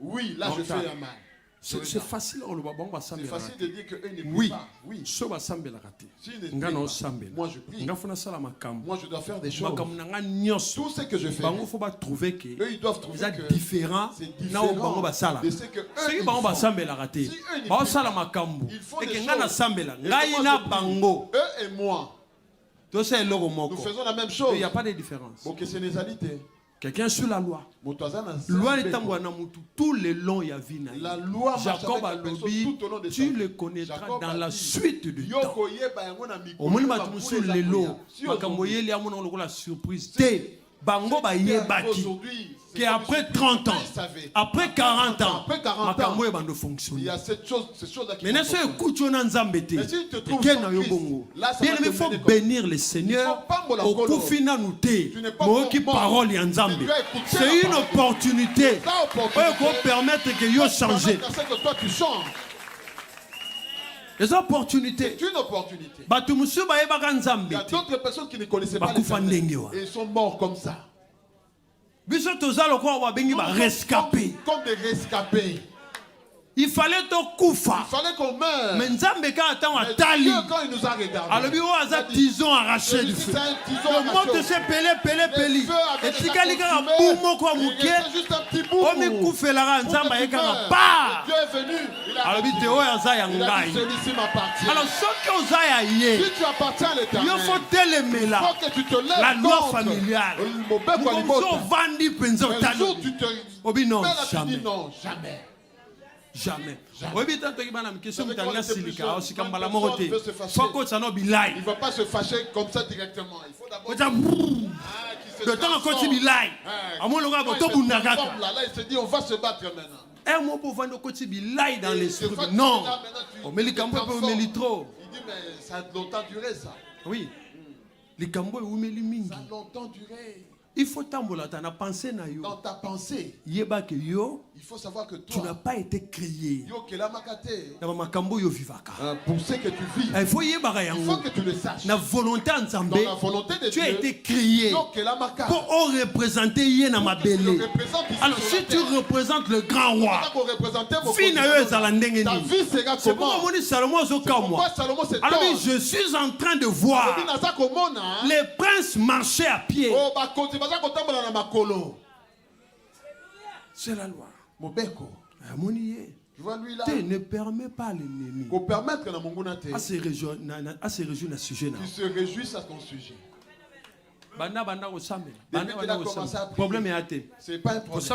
oui, là je fais un mal. C'est facile de dire que eux ne oui. pas. Oui. Moi je prie. Moi je dois faire des choses. Tout ce que je fais. Eux ils doivent trouver que c'est différent. De ce que eux ils font. Si eux ils font des choses. Eux et moi. Nous faisons la même chose. Il n'y a pas de différence. Quelqu'un sur la loi. Loi est tout le long il y a vie. Jacob a lobby, tu le connaîtras dans la suite du temps. Au moins sur les lots, il y a une surprise. Bango ba yebaki que après 30 ans, après 40 ans, il y a cette chose là qui mais il faut bénir le Seigneur au kufina nous te parole ya Nzambe. C'est une opportunité pour permettre que yo changer. Les opportunités. C'est une opportunité. Il y a d'autres personnes qui ne connaissaient pas les Seigneur. Et ils sont morts comme ça. Comme des rescapés. Il fallait qu'on meure. Mais Dieu, quand il nous a regardés, tison arraché du feu. Le monde s'est pelé. Et si quelqu'un a juste un petit bout. Dieu est venu. Alors, si tu appartiens à l'Éternel, il faut t'aimer là. La loi familiale. Non, jamais. Jamais. Il ne va pas se fâcher comme ça directement. Il faut d'abord. Le temps qu'on dit là, il se dit on va se battre maintenant. Un mot pour vendre côté bilai dans l'esprit. Non. Mais les cambo peuvent me trop. Il dit mais ça a longtemps duré ça. Oui. Les cambo mingi. Ça a longtemps duré. Il faut tambola ta pensée na yo. Dans ta pensée. Yeba que yo. Il faut savoir que toi. Tu n'as pas été créé. Yo kela makate. Na makambo yo vivaka. Pour ce que tu vis. Il faut yeba yango. Il faut que tu le saches. Na volonté ensemble. Dans la volonté de Dieu. Tu as été créé. Yo kela makate. Pour représenter yé na mabele. Alors si tu représentes le grand roi. Fina yo ezala ndenge ni. C'est pourquoi on dit Salomon zo kamwa. Alors je suis en train de voir les princes marcher à pied. C'est la loi. Tu vois lui là. Tu ne permets pas l'ennemi. À se réjouir à ce sujet là. Tu se réjouis à ton sujet. Problème est athée. C'est pas un problème.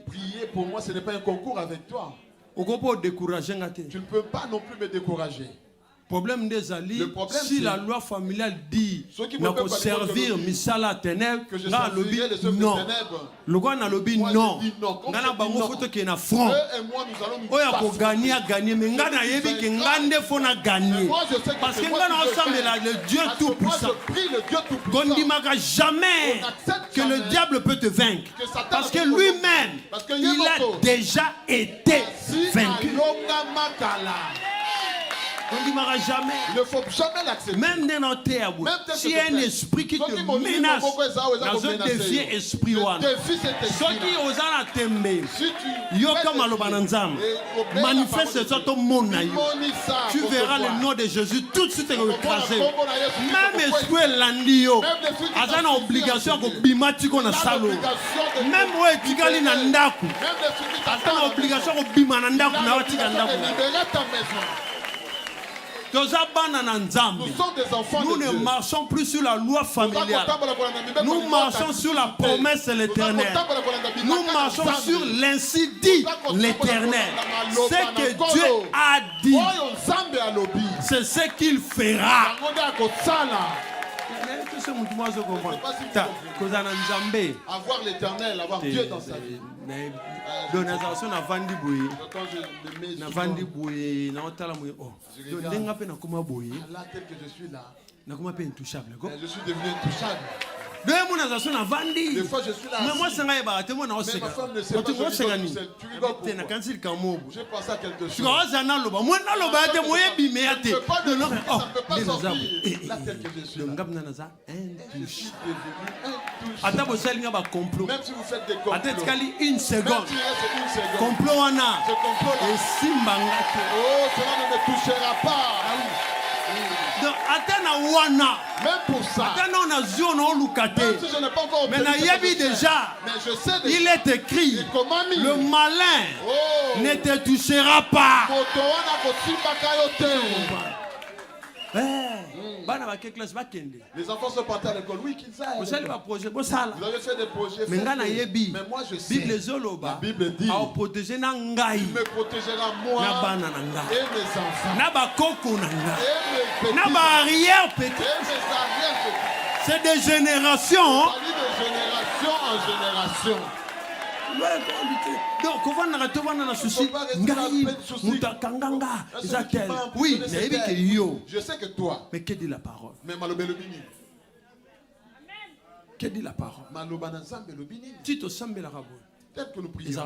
Prier pour moi, ce n'est pas un concours avec toi. Tu ne peux pas non plus me décourager. Problème des alliés, si la loi familiale dit de servir misala ténèbres, là lobby non. Le roi n'a lobby non. Ngana bango photo qui est na front. Oya ko gagner mais ngana yebi que ngande faut na gagner. Parce que ngana ensemble le Dieu tout puissant. Gondimaka jamais que le diable peut te vaincre. Parce que lui-même il a déjà été vaincu. On ne dira jamais. Il ne faut jamais l'accepter. Même dans notre terre, s'il y a un esprit qui te menace, dans un défi esprit, manifeste ton monde. Tu verras le nom de Jésus tout de suite écrasé. Même esprit landio, a une obligation de bimatiko na salo. Même ouais tigali na ndaku, a une obligation de bimanandaku na watika ndaku. Nous sommes des enfants de Dieu. Nous ne marchons plus sur la loi familiale. Nous marchons sur la promesse de l'Éternel. Nous marchons sur l'ainsi dit l'Éternel. Ce que Dieu a dit, c'est ce qu'il fera. Avoir l'Éternel, avoir Dieu dans sa vie. Quand je suis là, je suis devenu intouchable. Des fois je suis là. Mais ma femme ne sait pas. Tu rigoles. Je pense à quelque chose. Ça ne peut pas sortir. Là tel que je suis là. Je suis devenu intouchable. Même si vous faites des complots. Une seconde. Complot oh, cela ne me touchera pas. Même pour ça, même si je n'ai pas encore mais déjà, je sais il est écrit, le malin ne te touchera pas. Les enfants sont partis à l'école. Oui, qu'ils aillent. Vous avez fait des projets. Mais moi je sais. La Bible dit, il me protégera moi et mes enfants. Et mes arrière-petits. C'est des générations. De génération en génération. Donc, oui, je sais que toi. Mais que dit la parole? Que dit la parole? Tu te sens la rabou. Peut-être que nous prions.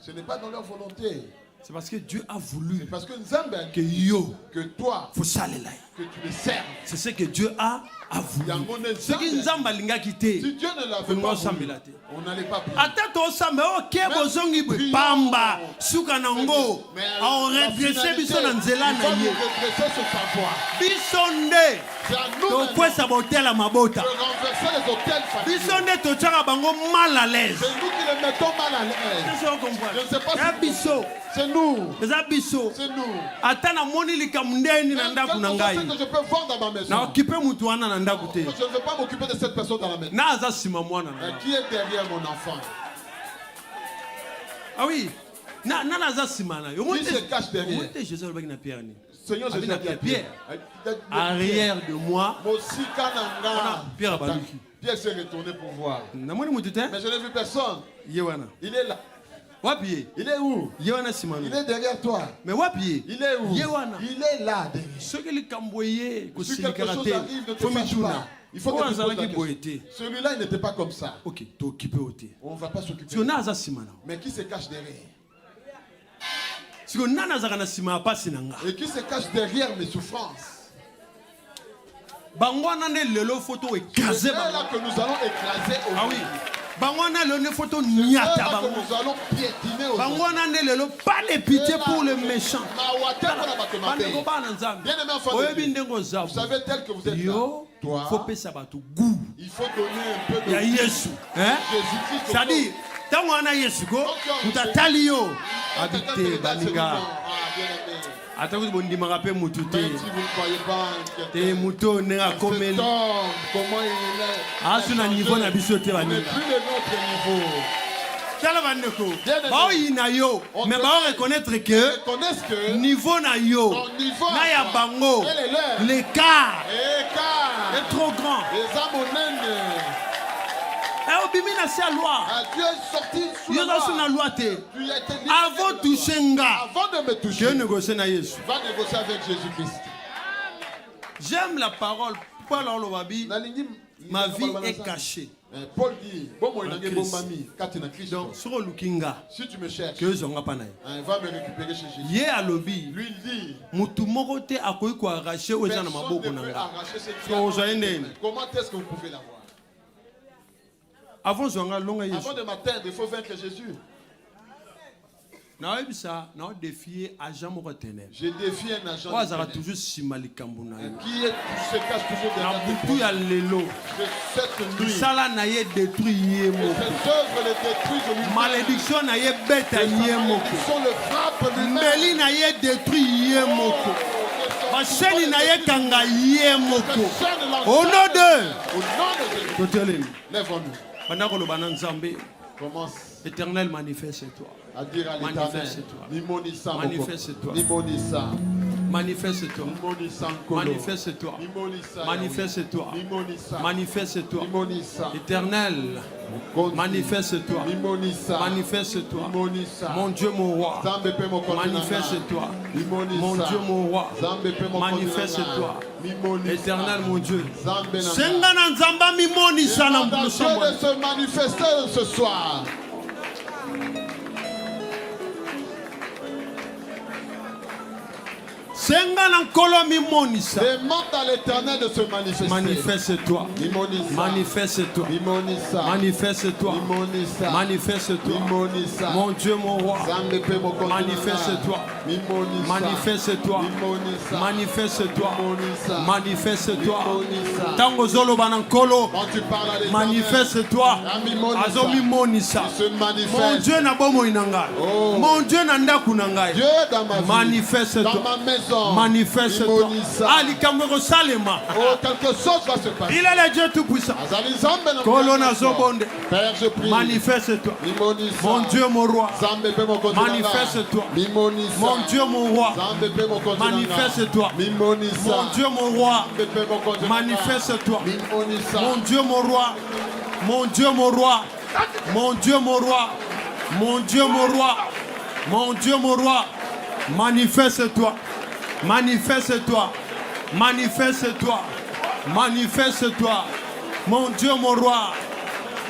Ce n'est pas dans leur volonté. C'est parce que Dieu a voulu. C'est parce que que toi, que tu le serves. C'est ce que Dieu a voulu. Ce qui nous a quitté. Si Dieu ne l'avait pas voulu, on n'allait pas prier. Pamba, Sukanango, on redressait biso na nzela na ye. Bisonde. Donc quoi saboter la mabota. Bisonde to tchaka bango mal à l'aise. C'est nous qui les mettons mal à l'aise. Je ne sais pas si c'est nous. C'est nous. Atana moni likamundeni na ndaku na ngai. Que je peux voir dans ma maison. Na okipe mutu wana na ndaku te. Je ne veux pas m'occuper de cette personne dans la maison. Na aza sima mwana na. Qui est derrière mon enfant? Ah oui. Na aza sima na. Qui se cache derrière? Jésus le na Pierre ni. Seigneur Jésus a dit Pierre. Arrière de moi. Pierre s'est retourné pour voir. Mais je n'ai vu personne. Il est là. Il est où? Il est derrière toi. Mais wapi? Il est où? Il est là derrière. Ce que les Camboyés, si quelque chose arrive, ne te fâche pas. Il faut que tu poses la question. Celui-là, il n'était pas comme ça. Ok, tu occupé. On ne va pas s'occuper. Mais qui se cache derrière? Et qui se cache derrière mes souffrances? C'est là que nous allons écraser aujourd'hui. Ah oui. C'est là que nous allons piétiner pas de pitié pour les méchants. Bien aimé enfant de Dieu, vous savez tel que vous êtes là. Toi, il faut donner un peu de Jésus. C'est-à-dire, tant qu'on a Jésus, vous avez yo habité Baninga. Attends, vous ne m'avez pas mutu. Si vous ne croyez pas, te muto nenga komeli. Comment il est? Ah, sur un niveau na bisoté Baninga. Mais plus de notre niveau. Mais on reconnaître que niveau na yo na ya bango l'écart est trop grand. Dieu est sorti sous la loi. Avant de me toucher, va négocier avec Jésus-Christ. J'aime la parole. Ma vie est cachée. Paul dit, donc, si tu me cherches, il va me récupérer chez Jésus. Lui il dit, personne ne peut arracher ce qui est. Comment est-ce que vous pouvez l'avoir? Avant de m'atteindre, il faut vaincre Jésus. Je défie un agent qui se cache toujours derrière cette nuit. Cette œuvre les détruit. Malédiction na ye beta le frappe lui-même. Basheni na ye kanga ye moko. Au nom de Jésus. Lève-nous. Pendant le banan Zambé. Commence. Éternel, manifeste-toi. À dire à l'Éternel. Manifeste-toi. Manifeste-toi. Manifeste-toi. Manifeste-toi. Manifeste-toi. Manifeste-toi. Manifeste-toi. Éternel, manifeste-toi. Manifeste-toi. Mon Dieu, mon roi. Manifeste-toi. Mon Dieu, mon roi. Manifeste-toi. Éternel, mon Dieu. Demande à Dieu de se manifester ce soir. Demande à l'Éternel de se manifester. Manifeste-toi. Manifeste-toi. Manifeste-toi. Manifeste-toi. Mon Dieu, mon roi. Manifeste-toi. Manifeste-toi. Manifeste-toi. Manifeste-toi. Tango zolo banankolo. Manifeste-toi. Azomi monisa. Mon Dieu n'a pas mon inanga. Mon Dieu n'a pas mon inanga. Manifeste-toi. Manifeste-toi. Ali Kamero Salema. Oh, quelque chose va se passer. Il est le Dieu tout-puissant. Père, je prie. Manifeste-toi. Mon Dieu, mon roi. Manifeste-toi. Mon Dieu, mon roi. Manifeste-toi. Mon Dieu, mon roi. Manifeste-toi. Mon Dieu, mon roi. Mon Dieu, mon roi. Mon Dieu, mon roi. Mon Dieu, mon roi. Mon Dieu, mon roi. Manifeste-toi. Manifeste-toi. Manifeste-toi. Manifeste-toi. Mon Dieu, mon roi.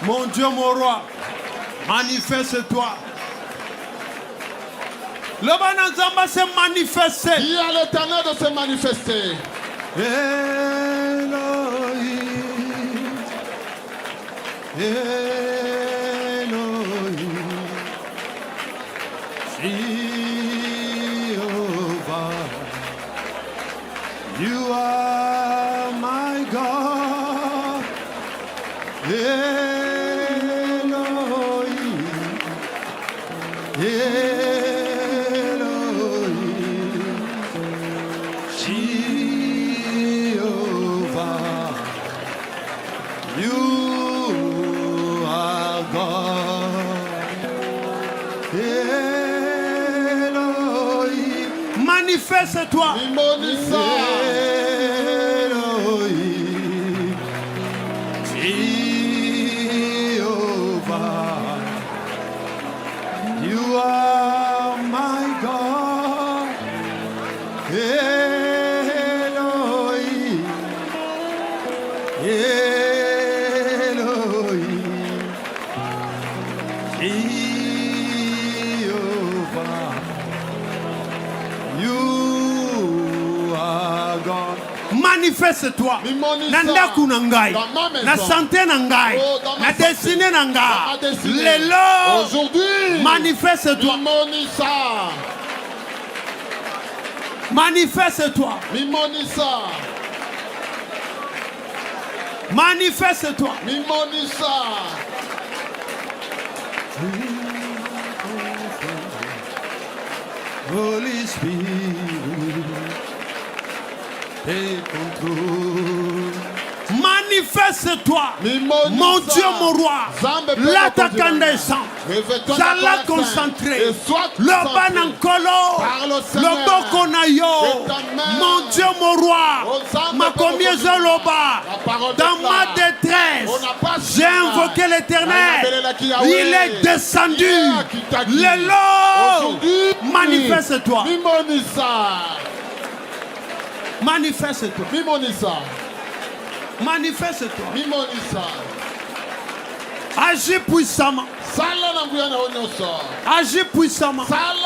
Mon Dieu, mon roi. Manifeste-toi. Le Banazamba s'est manifesté. Dis à l'Éternel de se manifester. Elohim. Elohim. You are my God, Elohim, Elohim, Jehovah, you are God, Elohim, manifeste-toi. Manifeste-toi. Nanda kunangai. Na santé nangai. Na destinée nangai. Lelo. Aujourd'hui. Manifeste-toi. Manifeste-toi. Manifeste-toi. Holy Spirit. Et contrôle. Manifeste-toi, mon Dieu, mon roi. L'attaquant sang. Zala concentré. Le banankolo. Le bokonayo. Mon Dieu, mon roi. Ma combien loba. Dans ma détresse, j'ai invoqué l'Éternel. Il est descendu. Lélo. Manifeste-toi. Manifeste-toi. Manifeste-toi. Agis puissamment. Agis puissamment. Father,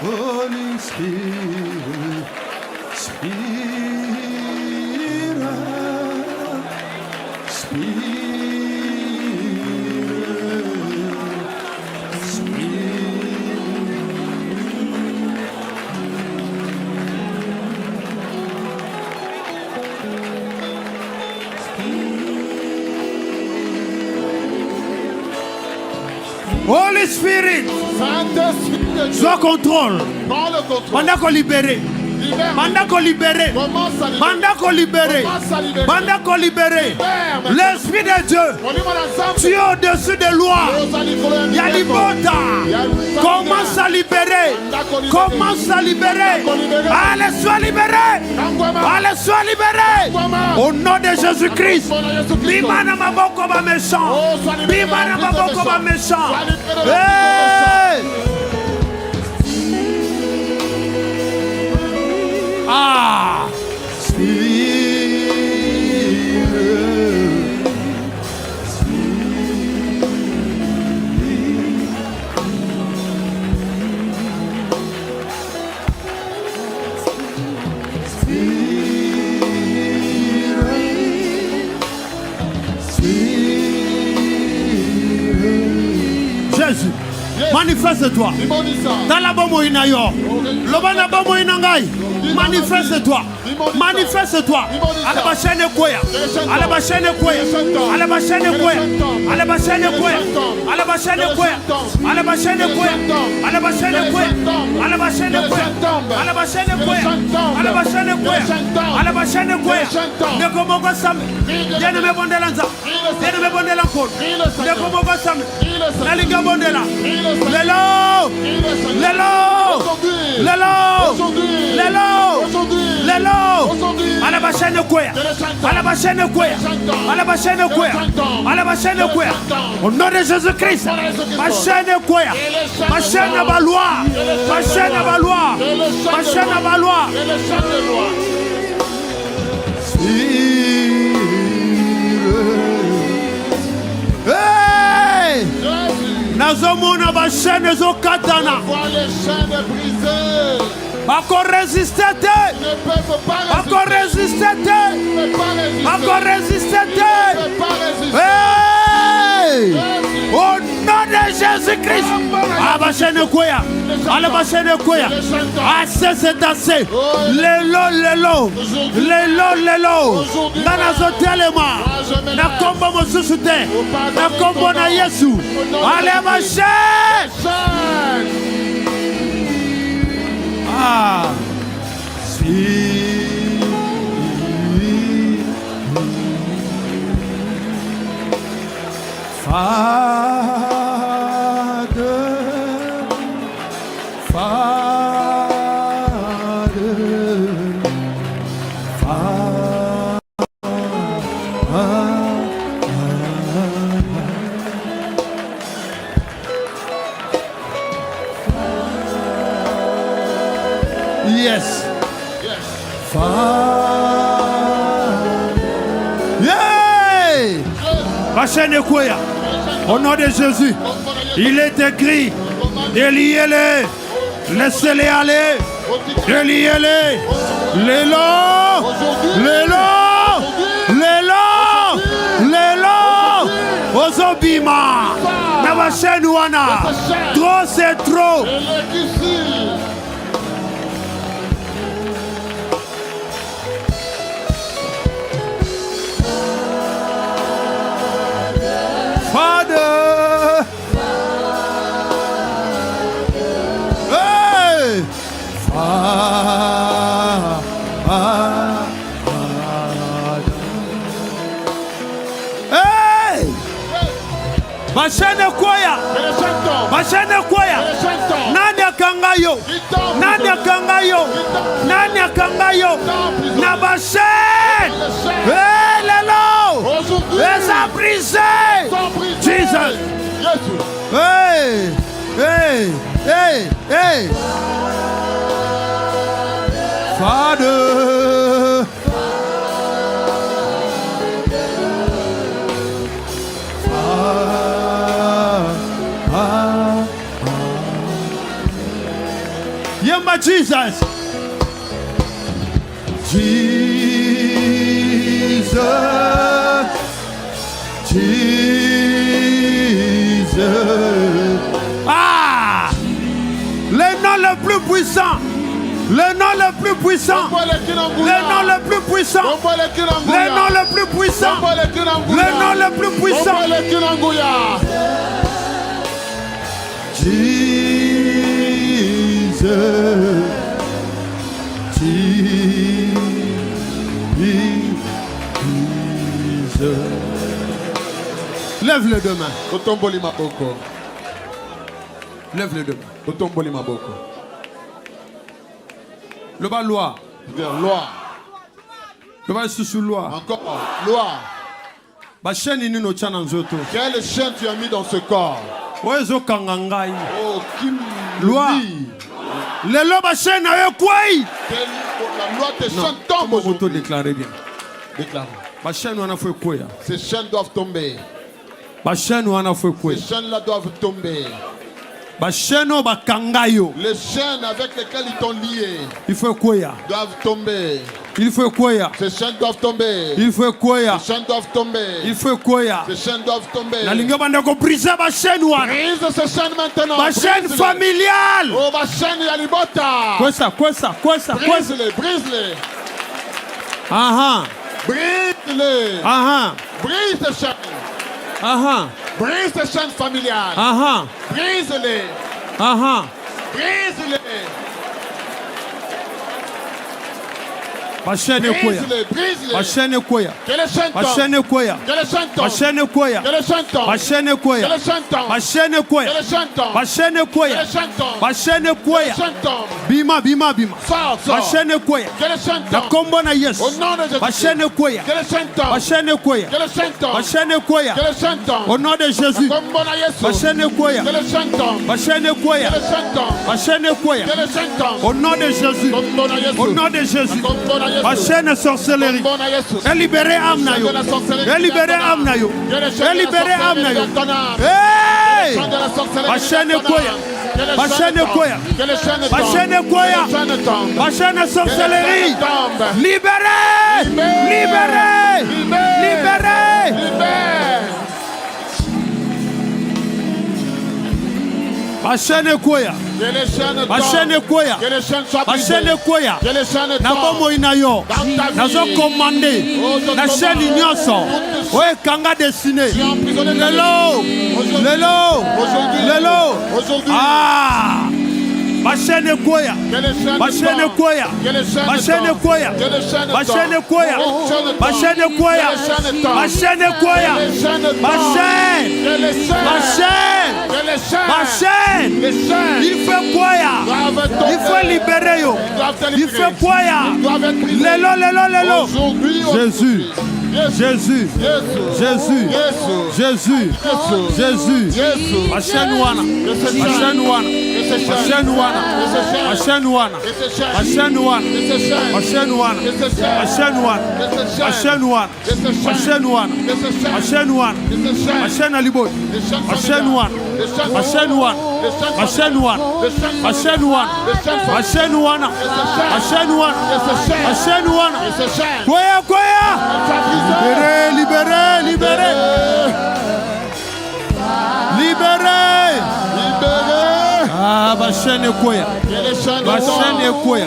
Holy Spirit, Holy Spirit. Sois contrôle. Mandako libéré. Mandako libéré. Mandako libéré. Mandako libéré. L'Esprit de Dieu. Tu es au-dessus des lois. Yalibota. Commence à libérer. Commence à libérer. Allez, sois libéré. Allez, sois libéré. Au nom de Jésus-Christ. Bimana maboko ba méchant. Bimana maboko ba méchant. Hey! Ah! Jésus, manifeste-toi. Dans la bombe inayo. Lobana bombe inangai. Manifeste-toi. Manifeste-toi. Alabashane koya. Alabashane koya. Alabashane koya. Alabashane koya. Alabashane koya. Alabashane koya. Alabashane koya. Alabashane koya. Alabashane koya. Alabashane koya. Alabashane koya. Nekomogo sam. Yene me bondelanza. Yene me bondelan kon. Nekomogo sam. Nalinga bondela. Lelo. Lelo. Lelo. Lelo. Lelo. Alabashane koya. Alabashane koya. Alabashane koya. Alabashane koya. Au nom de Jésus-Christ. Ma chaîne koya. Ma chaîne balois. Ma chaîne balois. Ma chaîne balois. Hey! Nazomona ba chaîne zo katana. Les chaînes brisées. Encore résister. Encore résister. Encore résister. Hey! Au nom de Jésus-Christ. Abachene koya. Alabachene koya. Assez c'est assez. Lelo. Nana zotelema. Na kombo mosusute. Na kombo na Yesu. Alabachene. Ah, si. Yes. Yeah. Bachene koya. Au nom de Jésus. Il est écrit. Déliez-les. Laissez-les aller. Déliez-les. Lélo. Ozobima. Nabachene wana. Trop c'est trop. Father, hey, hey, Bashane koya, Bashane koya, nani akangayo, nani akangayo, nani akangayo, na Bashane, hey, lelo, les a brisés, Jesus, hey, Father. Yemba Jesus. Ah! Le nom le plus puissant. Le nom le plus puissant. Le nom le plus puissant. Le nom le plus puissant. Le nom le plus puissant. Lève les deux mains. Lève les deux mains. Le bas loi. Loi. Le bas sous loi. Encore loi. Quelle chaîne tu as mis dans ce corps? Oh, Kim. Loi. Les lobes chaîne avec quoi? La loi te chaîne tombe aujourd'hui. Déclarez bien. Déclare. Ces chaînes doivent tomber. Ces chaînes-là doivent tomber. Les chaînes avec lesquelles ils t'ont lié doivent tomber. Ces chaînes doivent tomber. Ces chaînes doivent tomber. Ces chaînes doivent tomber. Brise ces chaînes maintenant. Ma chaîne familiale. Oh, ma chaîne Yalibota. Quoi ça? Brise-les. Aha. Brise-les. Aha. Brise ces chaînes. Aha. Brise ces chaînes familiales. Aha. Brise-les. Aha. Brise-les. Ma chaîne est quoi? Ma chaîne est quoi? Ma chaîne est quoi? Ma chaîne est quoi? Ma chaîne est quoi? Ma chaîne est quoi? Ma chaîne est quoi? Ma chaîne est quoi? Bima. Ma chaîne est quoi? La combo na yes. Ma chaîne est quoi? Ma chaîne est quoi? Ma chaîne est quoi? Au nom de Jésus. Ma chaîne est quoi? Ma chaîne est quoi? Ma chaîne est quoi? Au nom de Jésus. Au nom de Jésus. Ma chaîne est sorcellerie. Elle libéré Amnayo. Elle libéré Amnayo. Elle libéré Amnayo. Hey! Ma chaîne est quoi? Ma chaîne est quoi? Ma chaîne est quoi? Ma chaîne est sorcellerie. Libéré! Libéré! Libéré! Ma chaîne est quoi? Ma chaîne est quoi? Ma chaîne est quoi? Nabomo inayo. Nazo commandé. La chaîne ignoso. Ouais, kanga dessiné. Lelo. Ah. Ma chaîne est quoi? Ma chaîne est quoi? Ma chaîne est quoi? Ma chaîne est quoi? Ma chaîne est quoi? Ma chaîne est quoi? Ma chaîne. Il fait quoi? Il faut libérer yo. Il fait quoi? Lelo. Jésus. Ma chaîne wana. Ma chaîne wana. Ma chaîne wana. Ma chaîne wana. Ma chaîne wana. Ma chaîne wana. Ma chaîne wana. Ma chaîne wana. Ma chaîne wana. Ma chaîne wana. Ma chaîne alibot. Ma chaîne wana. Ma chaîne wana. Ma chaîne wana. Ma chaîne wana. Ma chaîne wana. Ma chaîne wana. Ma chaîne wana. Quoi? Libéré. Ah, ma chaîne est quoi? Ma chaîne est quoi?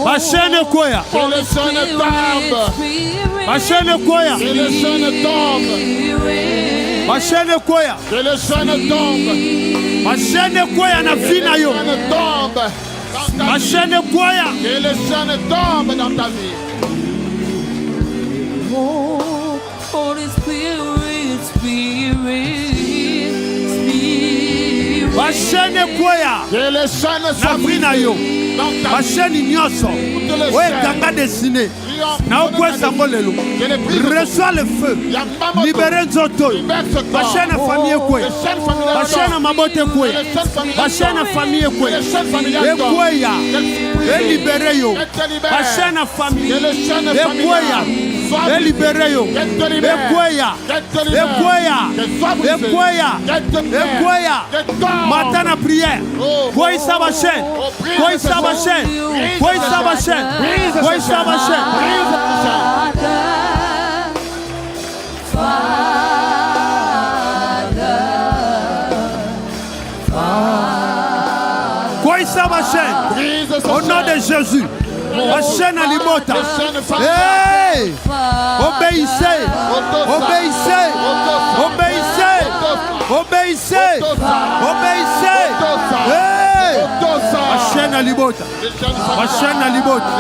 Ma chaîne est quoi? Ma chaîne est quoi? Ma chaîne est quoi? Ma chaîne est quoi? Na fina yo. Ma chaîne est quoi? Que les chaînes tombent dans ta vie. Oh, Holy Spirit. Ma chaîne est quoi? Que les chaînes soient brisées. Ma chaîne ignoso. Ouais, ganga dessiné. Reçois le feu. Libérez Nzoto. Ma chaîne à famille quoi? Ma chaîne à mabote quoi? Ma chaîne à famille quoi? Et quoi ya? Et libérez yo. Ma chaîne à famille. Et quoi ya? Et libérez yo. Et quoi ya? Et quoi ya? Et quoi ya? Et quoi ya? Matin à prière. Quoi ça ma chaîne? Quoi ça ma chaîne? Quoi ça ma chaîne? Quoi ça ma chaîne? Father, Brise ma chaîne. Au nom de Jésus. Ma chaîne à l'ibota. Hey! Obéissez. Obéissez. Obéissez. Obéissez. Obéissez. Hey! Ma chaîne à l'ibota. Ma chaîne à l'ibota.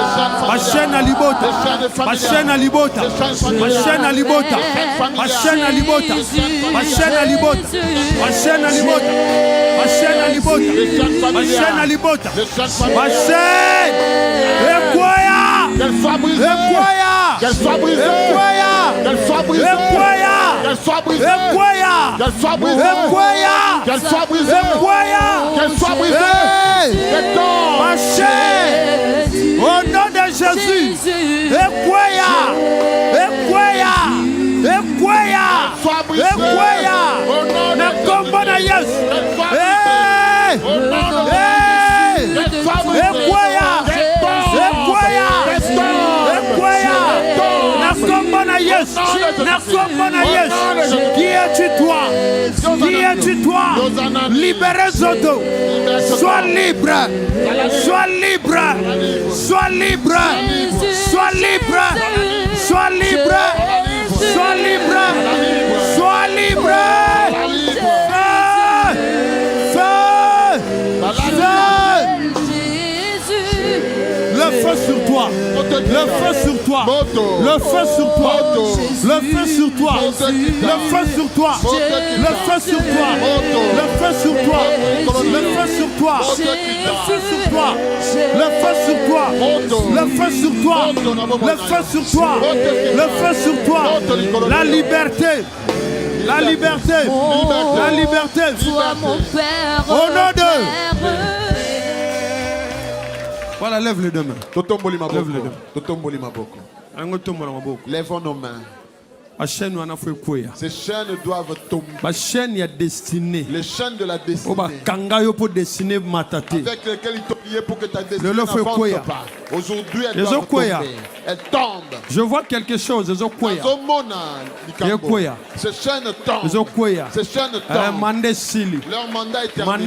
Ma chaîne à l'ibota. Ma chaîne à l'ibota. Ma chaîne à l'ibota. Ma chaîne à l'ibota. Ma chaîne à l'ibota. Ma chaîne à l'ibota. Ma chaîne à l'ibota. Ma chaîne à l'ibota. Ma chaîne. Qu'elle soit brisée. Qu'elle soit brisée. Qu'elle soit brisée. Qu'elle soit brisée. Qu'elle soit brisée. Qu'elle soit brisée. Qu'elle soit brisée. Ma chaîne. Au nom de Jésus. Qui es-tu toi? Qui es-tu toi? Libérez Zodo. Sois libre. Sois libre. Sois libre. Sois libre. Sois libre. Sois libre. Sois libre. Le feu sur toi. Le feu sur toi. Le feu sur toi. Le feu sur toi. Le feu sur toi. Le feu sur toi. Le feu sur toi. Le feu sur toi. Le feu sur toi. Le feu sur toi. Le feu sur toi. Le feu sur toi. Le feu sur toi. La liberté. La liberté. La liberté. Au nom de. Voilà, lève les deux mains. Lève les deux. Lèvons nos mains. Ces chaînes doivent tomber. Les chaînes de la destinée. Avec lesquelles ils t'ont lié pour que ta destinée n'avance pas. Aujourd'hui, elles doivent tomber. Elles tombent. Je vois quelque chose. Ces chaînes tombent. Ces chaînes tombent. Leur mandat est terminé.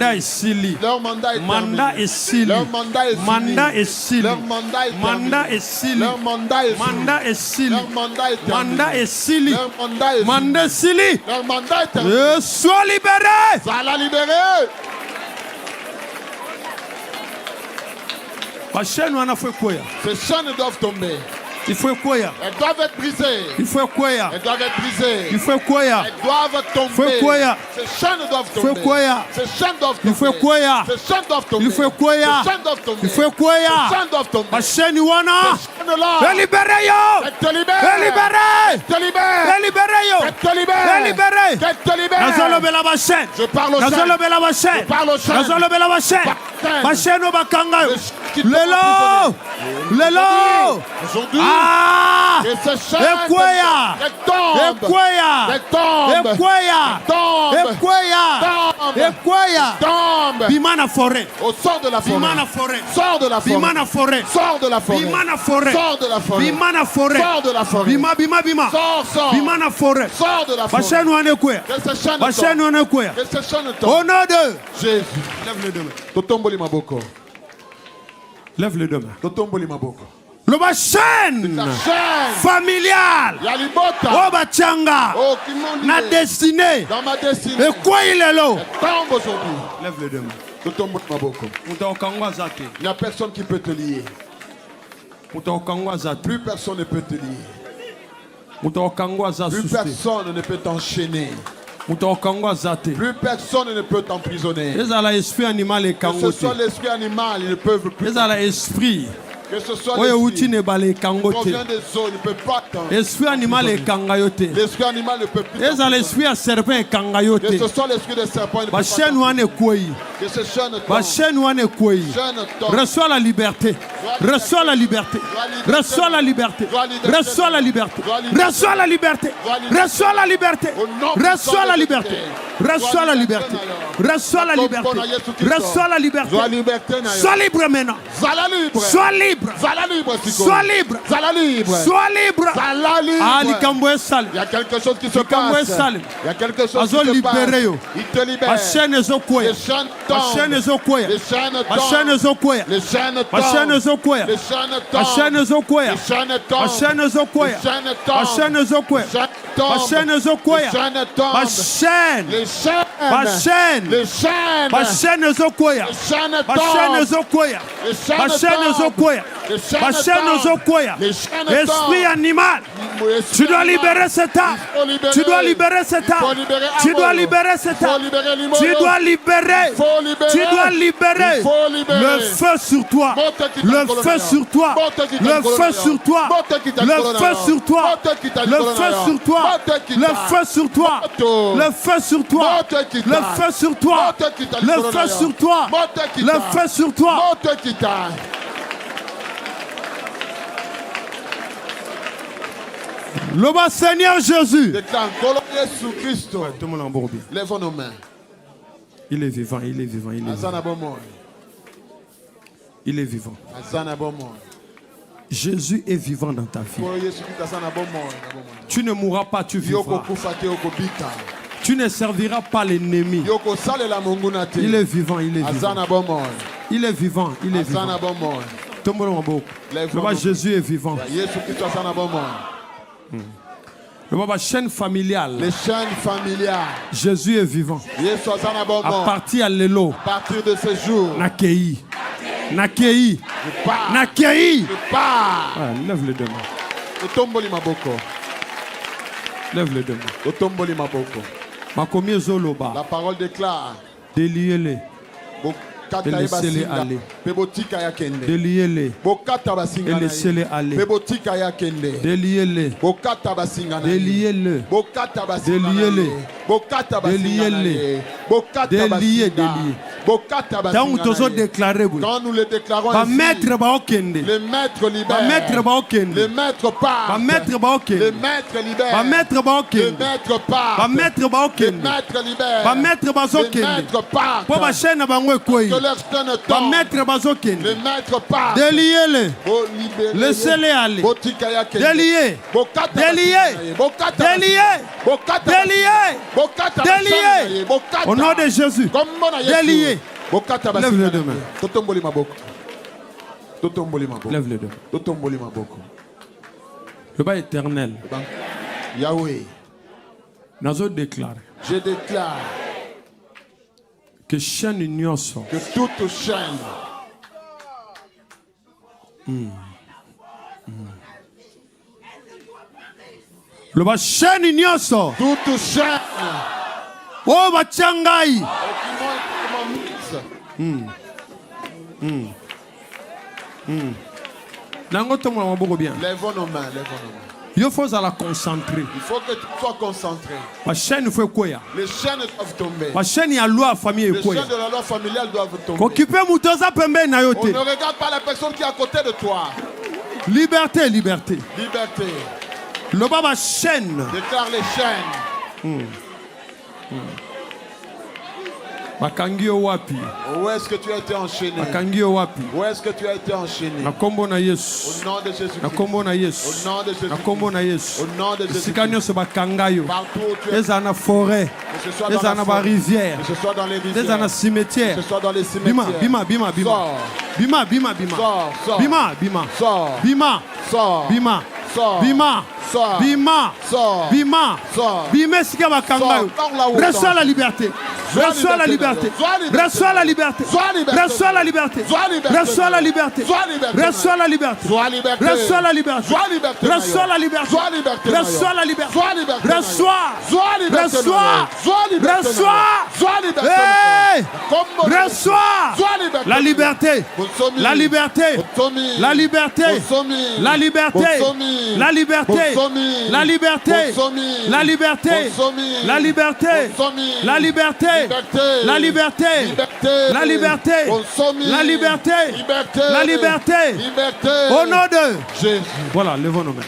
Leur mandat est terminé. Leur mandat est fini. Leur mandat est fini. Leur mandat est fini. Leur mandat est terminé. Leur mandat est fini. Leur mandat est terminé. Sois libéré. Ça l'a libéré. Ces chaînes doivent tomber. Il faut quoi? Elles doivent être brisées. Il faut quoi? Elles doivent être brisées. Il faut quoi? Elles doivent tomber. Ces chaînes doivent tomber. Il faut quoi? Ces chaînes doivent tomber. Il faut quoi? Ces chaînes doivent tomber. Il faut quoi? Ces chaînes doivent tomber. Il faut quoi? Ces chaînes doivent tomber. Ma chaîne wana. Ces chaînes-là. Libérez yo. Qu'elle te libère. Libérez. Qu'elle te libère. Libérez yo. Qu'elle te libère. Libérez. Qu'elle te libère. Je parle aux chaînes. Je parle aux chaînes. Ma chaîne au bakanga. Lelo. Lelo. Aujourd'hui. Ah. Et ces chaînes. Elles tombent. Elles tombent. Tombe. Bimana forêt. Au sort de la forêt. Bimana forêt. Sors de la forêt. Bimana forêt. Sors de la forêt. Bimana forêt. Sors de la forêt. Bimana forêt. Sors de la forêt. Bima. Sors. Bimana forêt. Sors de la forêt. Bachène wane quoi? Que ces chaînes Bachène wane quoi? Que ces chaînes Au tombent. nom de Jésus. Lève les deux mains. Totomboli maboko. Lève les deux mains. Totomboli maboko. Le chaîne familiale. Oh bachanga. Na destinée. Dans ma destinée. Et quoi il est là? Tombe aujourd'hui. Lève les deux mains. Totomboli maboko. Il n'y a personne qui peut te lier. Plus personne ne peut te lier. Plus personne ne peut t'enchaîner. Plus personne ne peut t'emprisonner. Que ce soit l'esprit animal, ils ne peuvent plus. Que ce soit l'esprit provient des eaux, il ne peut pas t'emprisonner. L'esprit animal est kangayote. L'esprit animal ne peut plus. L'esprit à serpent est kangayote. Que ce soit l'esprit des serpents, il ne peut pas. Que ce jeune tombe. Reçois la liberté. Reçois la liberté. Reçois la liberté. Reçois la liberté. Reçois la liberté. Reçois la liberté. Reçois la liberté. Reçois la liberté. Reçois la liberté. Reçois la liberté. Sois libre maintenant. Sois libre. libre. Zala libre, Sois libre. Zala libre. Sois libre. Zala libre. Ah, il y a quelque chose qui se passe. Il y a quelque chose qui se passe. Il te libère. Les chaînes tombent. Les chaînes tombent. Les chaînes tombent. Les chaînes tombent. Les chaînes tombent. Les chaînes tombent. Les chaînes tombent. Les chaînes tombent. Les chaînes tombent. Esprit animal, tu dois libérer cette âme. Tu dois libérer cette âme. Tu dois libérer cette âme. Tu dois libérer. Tu dois libérer le feu sur toi. Le feu sur toi. Le feu sur toi. Le feu sur toi. Le feu sur toi. Le feu sur toi. Le feu sur toi. Le feu sur toi. Le feu sur toi. Le feu sur toi. Le bas Seigneur Jésus. Lève nos mains. Il est vivant, il est vivant, il est vivant. Il est vivant. Jésus est vivant dans ta vie. Tu ne mourras pas, tu vivras. Tu ne serviras pas l'ennemi. Il est vivant, il est vivant. Il est vivant, il est vivant. Le bas Jésus est vivant. Le baba chaîne familiale. Les chaînes familiales. Jésus est vivant. À partir de l'élo. À partir de ce jour. Nakei. Nakei. Nakei. Lève les deux mains. Lève les deux mains. La parole déclare. Déliez-les. Et laissez-les aller. Déliez-les. Et laissez-les aller. Déliez-les. Déliez-les. Déliez-les. Déliez-les. Déliez, déliez. Quand nous le déclarons ainsi, le maître libère. Le maître part. Le maître libère. Le maître part. Le maître libère. Le maître part. Que leur chaîne tombe. Le maître part. Déliez-les. Laissez-les aller. Déliez. Déliez. Déliez. Déliez. Au nom de Jésus. Déliez. Lève les deux mains. Lève les deux mains. Le bas éternel. Yahweh. Je déclare que chaîne union sort. Que toute chaîne. Le bas chaîne union sort. Toute chaîne. Oh Bachangai. Lèvons nos mains. Il faut la concentrer. Il faut que tu sois concentré. La chaîne fait quoi? Les chaînes doivent tomber. La chaîne y a loi famille. Les chaînes de la loi familiale doivent tomber. On ne regarde pas la personne qui est à côté de toi. Liberté, liberté. Liberté. Le baba chaîne. Déclare les chaînes. Où est-ce que tu as été enchaîné? Où est-ce que tu as été enchaîné? Au nom de Jésus. Au nom de Jésus. Au nom de Jésus. Partout où tu es. Dans la forêt. Que ce soit dans la rivière. Que ce soit dans les rivières. Dans le cimetière. Que ce soit dans les cimetières. Bima. Sors. Bima. Sors. Bima. Sors. Bima. Sors. Bima. Sors. Bima. Sors. Bima. Sors. Bima. Reçois la liberté. Reçois la liberté. Reçois la liberté. Reçois la liberté. Reçois la liberté. Reçois la liberté. Reçois la liberté. Reçois la liberté. Reçois la liberté. Reçois la liberté. La liberté. La liberté. La liberté. La liberté. La liberté. La liberté. La liberté. La liberté. La liberté. La liberté. La liberté. La liberté. Au nom de Jésus. Voilà, levons nos mains.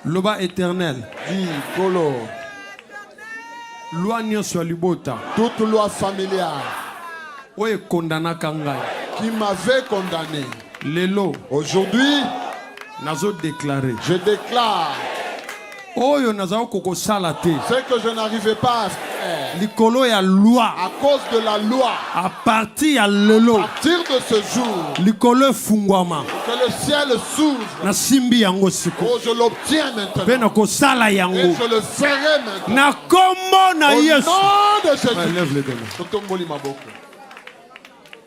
Loi éternel. Loi sur libota. Toute loi familiale. qui m'avait condamné. Aujourd'hui, je déclare ce que je n'arrivais pas à faire à cause de la loi. À partir de ce jour, que le ciel s'ouvre. Oh, je l'obtiens maintenant. Et je le ferai maintenant. Au nom de Jésus. Lève les deux mains.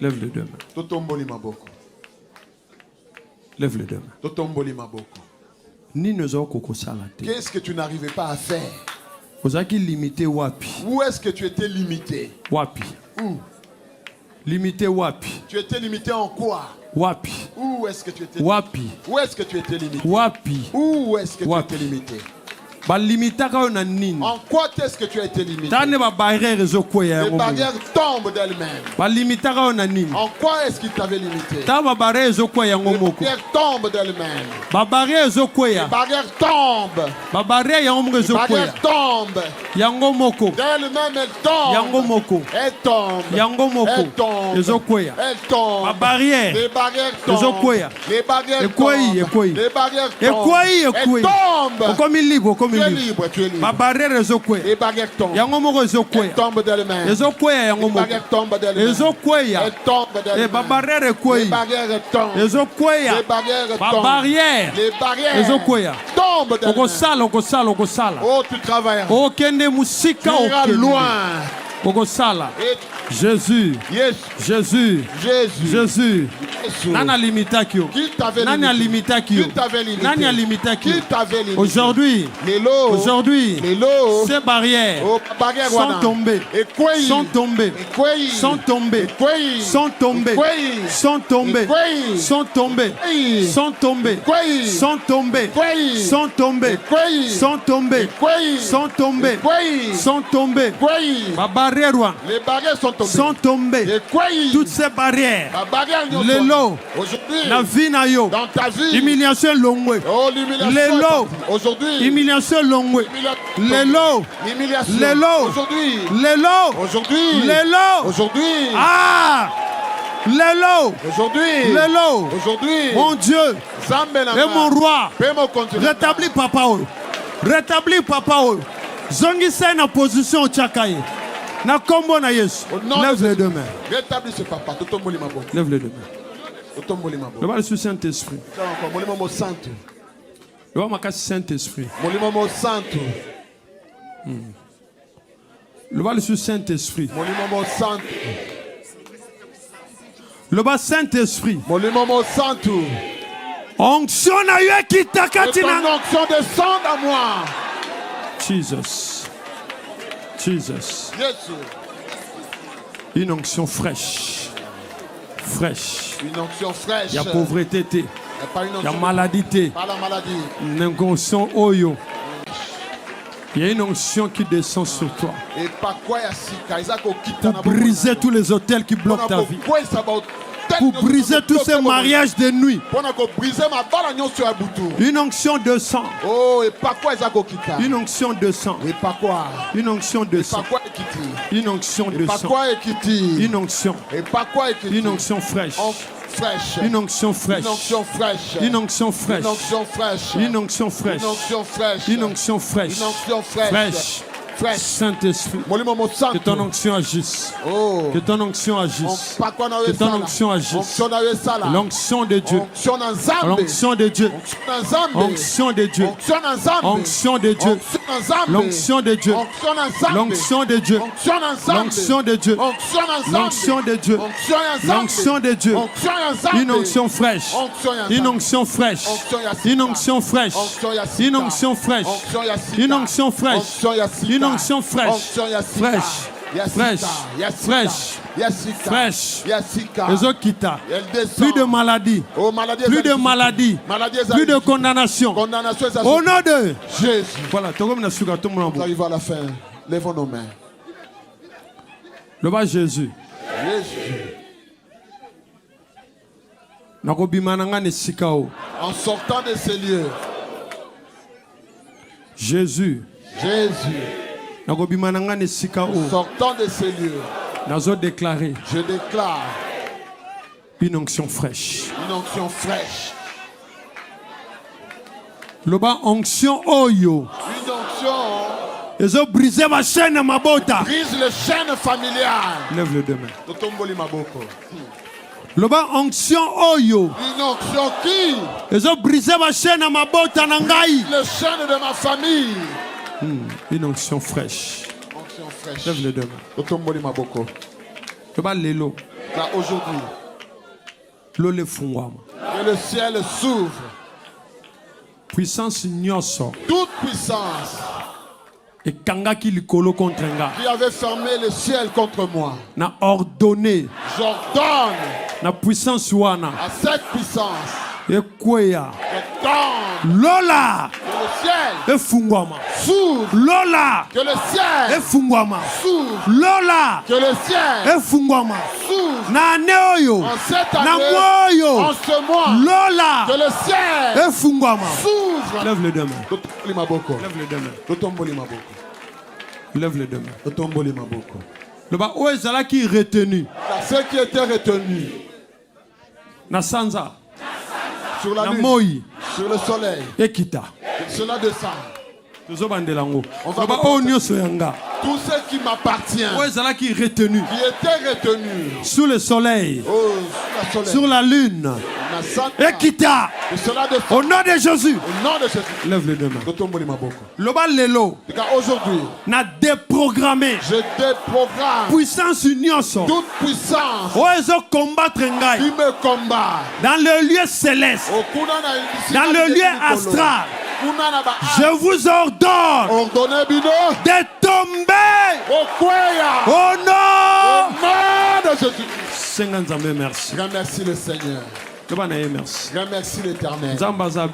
Lève les deux mains. Lève les deux mains. Qu'est-ce que tu n'arrivais pas à faire? Où est-ce que tu étais limité? Où? Limité wapi? Tu étais limité en quoi? Wapi? Où est-ce que tu étais wapi? Où est-ce que tu étais limité? Wapi? Où est-ce que tu étais limité? En quoi est-ce que tu as été limité? Les barrières tombent d'elles-mêmes. En quoi est-ce qu'il t'avait limité? Les barrières tombent d'elles-mêmes. Les barrières tombent. Les barrières tombent. D'elles-mêmes, elles tombent. Elles tombent. Elles tombent. Elles tombent. Les barrières tombent. Les barrières tombent. Les barrières tombent. Elles tombent. Tu es libre, tu es libre. Les barrières tombent. Elles tombent d'elles-mêmes. Les barrières tombent d'elles-mêmes. Elles tombent d'elles-mêmes. Les barrières tombent. Les barrières tombent d'elles-mêmes. Oh, tu travailles. Tu iras loin. Jésus, yes. Jésus, Jésus, Jésus. Nana limitaki. Qui t'avait limité? Qui t'avait limité? Aujourd'hui, ces barrières sont tombées. Sont tombées. Sont tombées. Sont tombées. Sont tombées. Sont tombées. Sont tombées. Sont tombées. Sont tombées. Sont tombées. Sont tombées. Sont tombées. Les barrières sont tombées. Toutes ces barrières. Les lots. La vie na yo. Dans ta vie. Humiliation longue. Oh, les lots. Aujourd'hui. Humiliation longue. Les lots. Les lots. Aujourd'hui. Les lots. Aujourd'hui. Les lots. Aujourd'hui. Ah. Les lots. Aujourd'hui. Les lots. Aujourd'hui. Mon Dieu. Et mon roi. Rétablis papa. Rétablis papa. Zongisa na position chakaye. Na kombo na Yesu. Lève les deux mains. Rétablis ce papa. Lève les deux mains. Le bas du Saint-Esprit. Le bas du Saint-Esprit. Le bas du Saint-Esprit. Le bas Saint-Esprit. Onction na yo kitakatina. Onction descend à moi. Jesus. Jesus. Une onction fraîche. Fraîche. Une onction fraîche. Il y a pauvreté. Il y a maladie. Pas la maladie. Une onction oyo. Il y a une onction qui descend sur toi. Pour briser tous les hôtels qui bloquent ta vie. Pour briser tous ces mariages de nuit. Une onction de sang. Une onction de sang. Une onction de sang. Une onction de sang. Une onction. Une onction fraîche. Une onction fraîche. Une onction fraîche. Une onction fraîche. Une onction fraîche. Fraîche. Saint-Esprit, que ton onction agisse. Que ton onction agisse. Que ton onction agisse. L'onction de Dieu. L'onction de Dieu. L'onction de Dieu. L'onction de Dieu. L'onction de Dieu. L'onction de Dieu. L'onction de Dieu. L'onction de Dieu. L'onction de Dieu. Une onction fraîche. Une onction fraîche. Une onction fraîche. Une onction fraîche. Une onction fraîche. Une onction fraîche, fraîche, fraîche, fraîche, les autres quittent. Plus de maladie, plus de maladie, plus de condamnation. Au nom de Jésus. Voilà, nous arrivons à la fin. Lèvons nos mains. Le bas Jésus. En sortant de ces lieux, Jésus. En sortant de ces lieux, Je déclare une onction fraîche. Une onction fraîche. Loba onction oyo. Une onction. Ils ont brisé ma chaîne mabota. Brise les chaînes familiales. Lève le deux mains. Totomboli maboko. Loba onction oyo. Une onction qui? Ils ont brisé ma chaîne mabota nangai. Les chaînes de ma famille. Une onction fraîche. Onction fraîche. Lève le deux mains. Totomboli maboko. Loba lelo. Car aujourd'hui, lole fungwama. que le ciel s'ouvre. Puissance nyoso. Toute puissance. Et kangaki likolo contre nga. Qui avait fermé le ciel contre moi. Na ordonné. J'ordonne. Na puissance wana. À cette puissance. Ekweya. J'ordonne. Lola. Que le ciel. Efungwama. S'ouvre. Lola. Que le ciel. Efungwama. S'ouvre. Lola. Que le ciel. Efungwama. S'ouvre. Na ane oyo. En cette année. Na mwa oyo. En ce mois. Lola. Que le ciel. Efungwama. S'ouvre. Lève les deux mains. Lève les deux mains. Totomboli maboko. Lève les deux mains. Totomboli maboko. Le ba o ezala qui retenu. Ceux qui étaient retenus. Na sanza. Sur la na lune. Moi. Sur le soleil. Ekita. Cela descend. Tozo bandelango. On va Le ba o nyoso yanga. Tout ce qui m'appartient. O ezala qui retenu. Qui était retenu. Sous le soleil. Oh, sur le soleil. Sur la lune. Ekita. Au nom de Jésus. Au nom de Jésus. Lève les deux mains. Totomboli maboko. Loba lelo. Aujourd'hui. Na déprogrammé. Je déprogramme. Puissance unionso. Toute puissance. O ezo combattre ngai. Qui me combat. Dans le lieu céleste. Dans le lieu astral. Je vous ordonne de tomber au nom de Jésus. Seigneur, merci. Remercie le Seigneur. Merci. Remercie l'Éternel.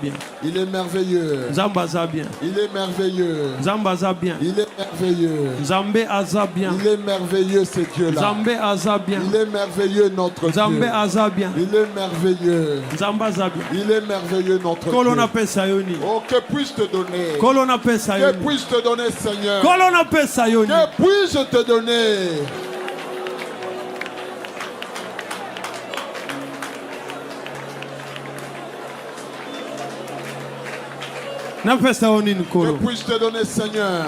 Bien. Il est merveilleux. Bien. Il est merveilleux. Bien. Il est merveilleux. Bien. Il est merveilleux ce Dieu-là. Bien. Il est merveilleux notre Dieu. Bien. Il est merveilleux. Il est merveilleux notre Dieu. Oh, que puis-je te donner? Que puis-je te donner, Seigneur? Que puis-je te donner? Que puis-je te donner, Seigneur?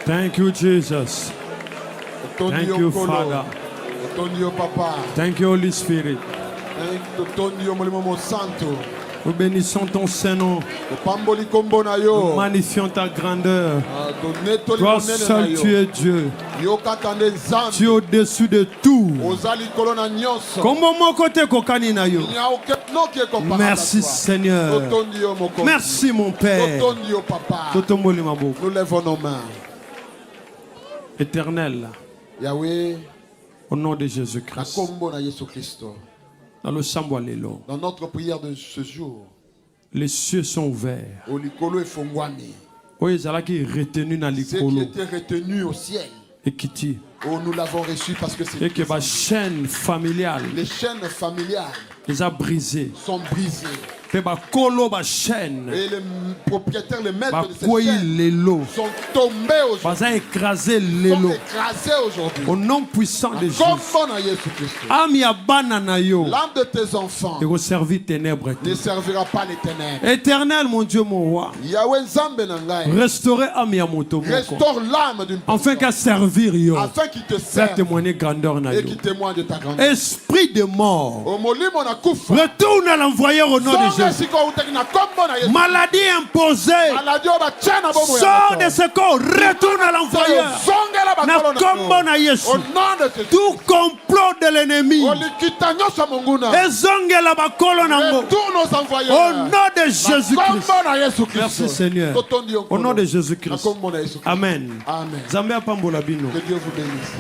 Thank you, Jesus. Thank you, Father. Thank you, Holy Spirit. Nous bénissons ton Saint-Nom. Nous magnifions ta grandeur. Toi seul, tu es Dieu. Tu es au-dessus de tout. Merci, Seigneur. Merci, mon Père. Nous lèvons nos mains. Éternel. Yahweh. Au nom de Jésus-Christ. Dans le Samboalelo. Dans notre prière de ce jour. Les cieux sont ouverts. Ceux qui étaient retenus au ciel. Et qui oh, nous l'avons reçu parce que c'est. Et que ma chaîne familiale. Les chaînes familiales. Les a brisées. Sont brisées. Et les propriétaires, les maîtres de ces chaînes sont tombés aujourd'hui. Au nom puissant de Jésus. L'âme de tes enfants ne servira pas les ténèbres. Éternel, mon Dieu, mon roi. Restaurez restaure l'âme d'une personne. Afin qu'à servir yo. Afin qu'il te serve. Témoigner grandeur et qu'il témoigne de ta grandeur. Esprit de mort. Retourne à l'envoyeur au nom de Jésus. Maladie imposée. Sors de ce corps. Retourne à l'envoyeur. Tout complot de l'ennemi. Au nom de Jésus-Christ. Merci Seigneur. Au nom de Jésus-Christ. Amen. Que Dieu vous bénisse.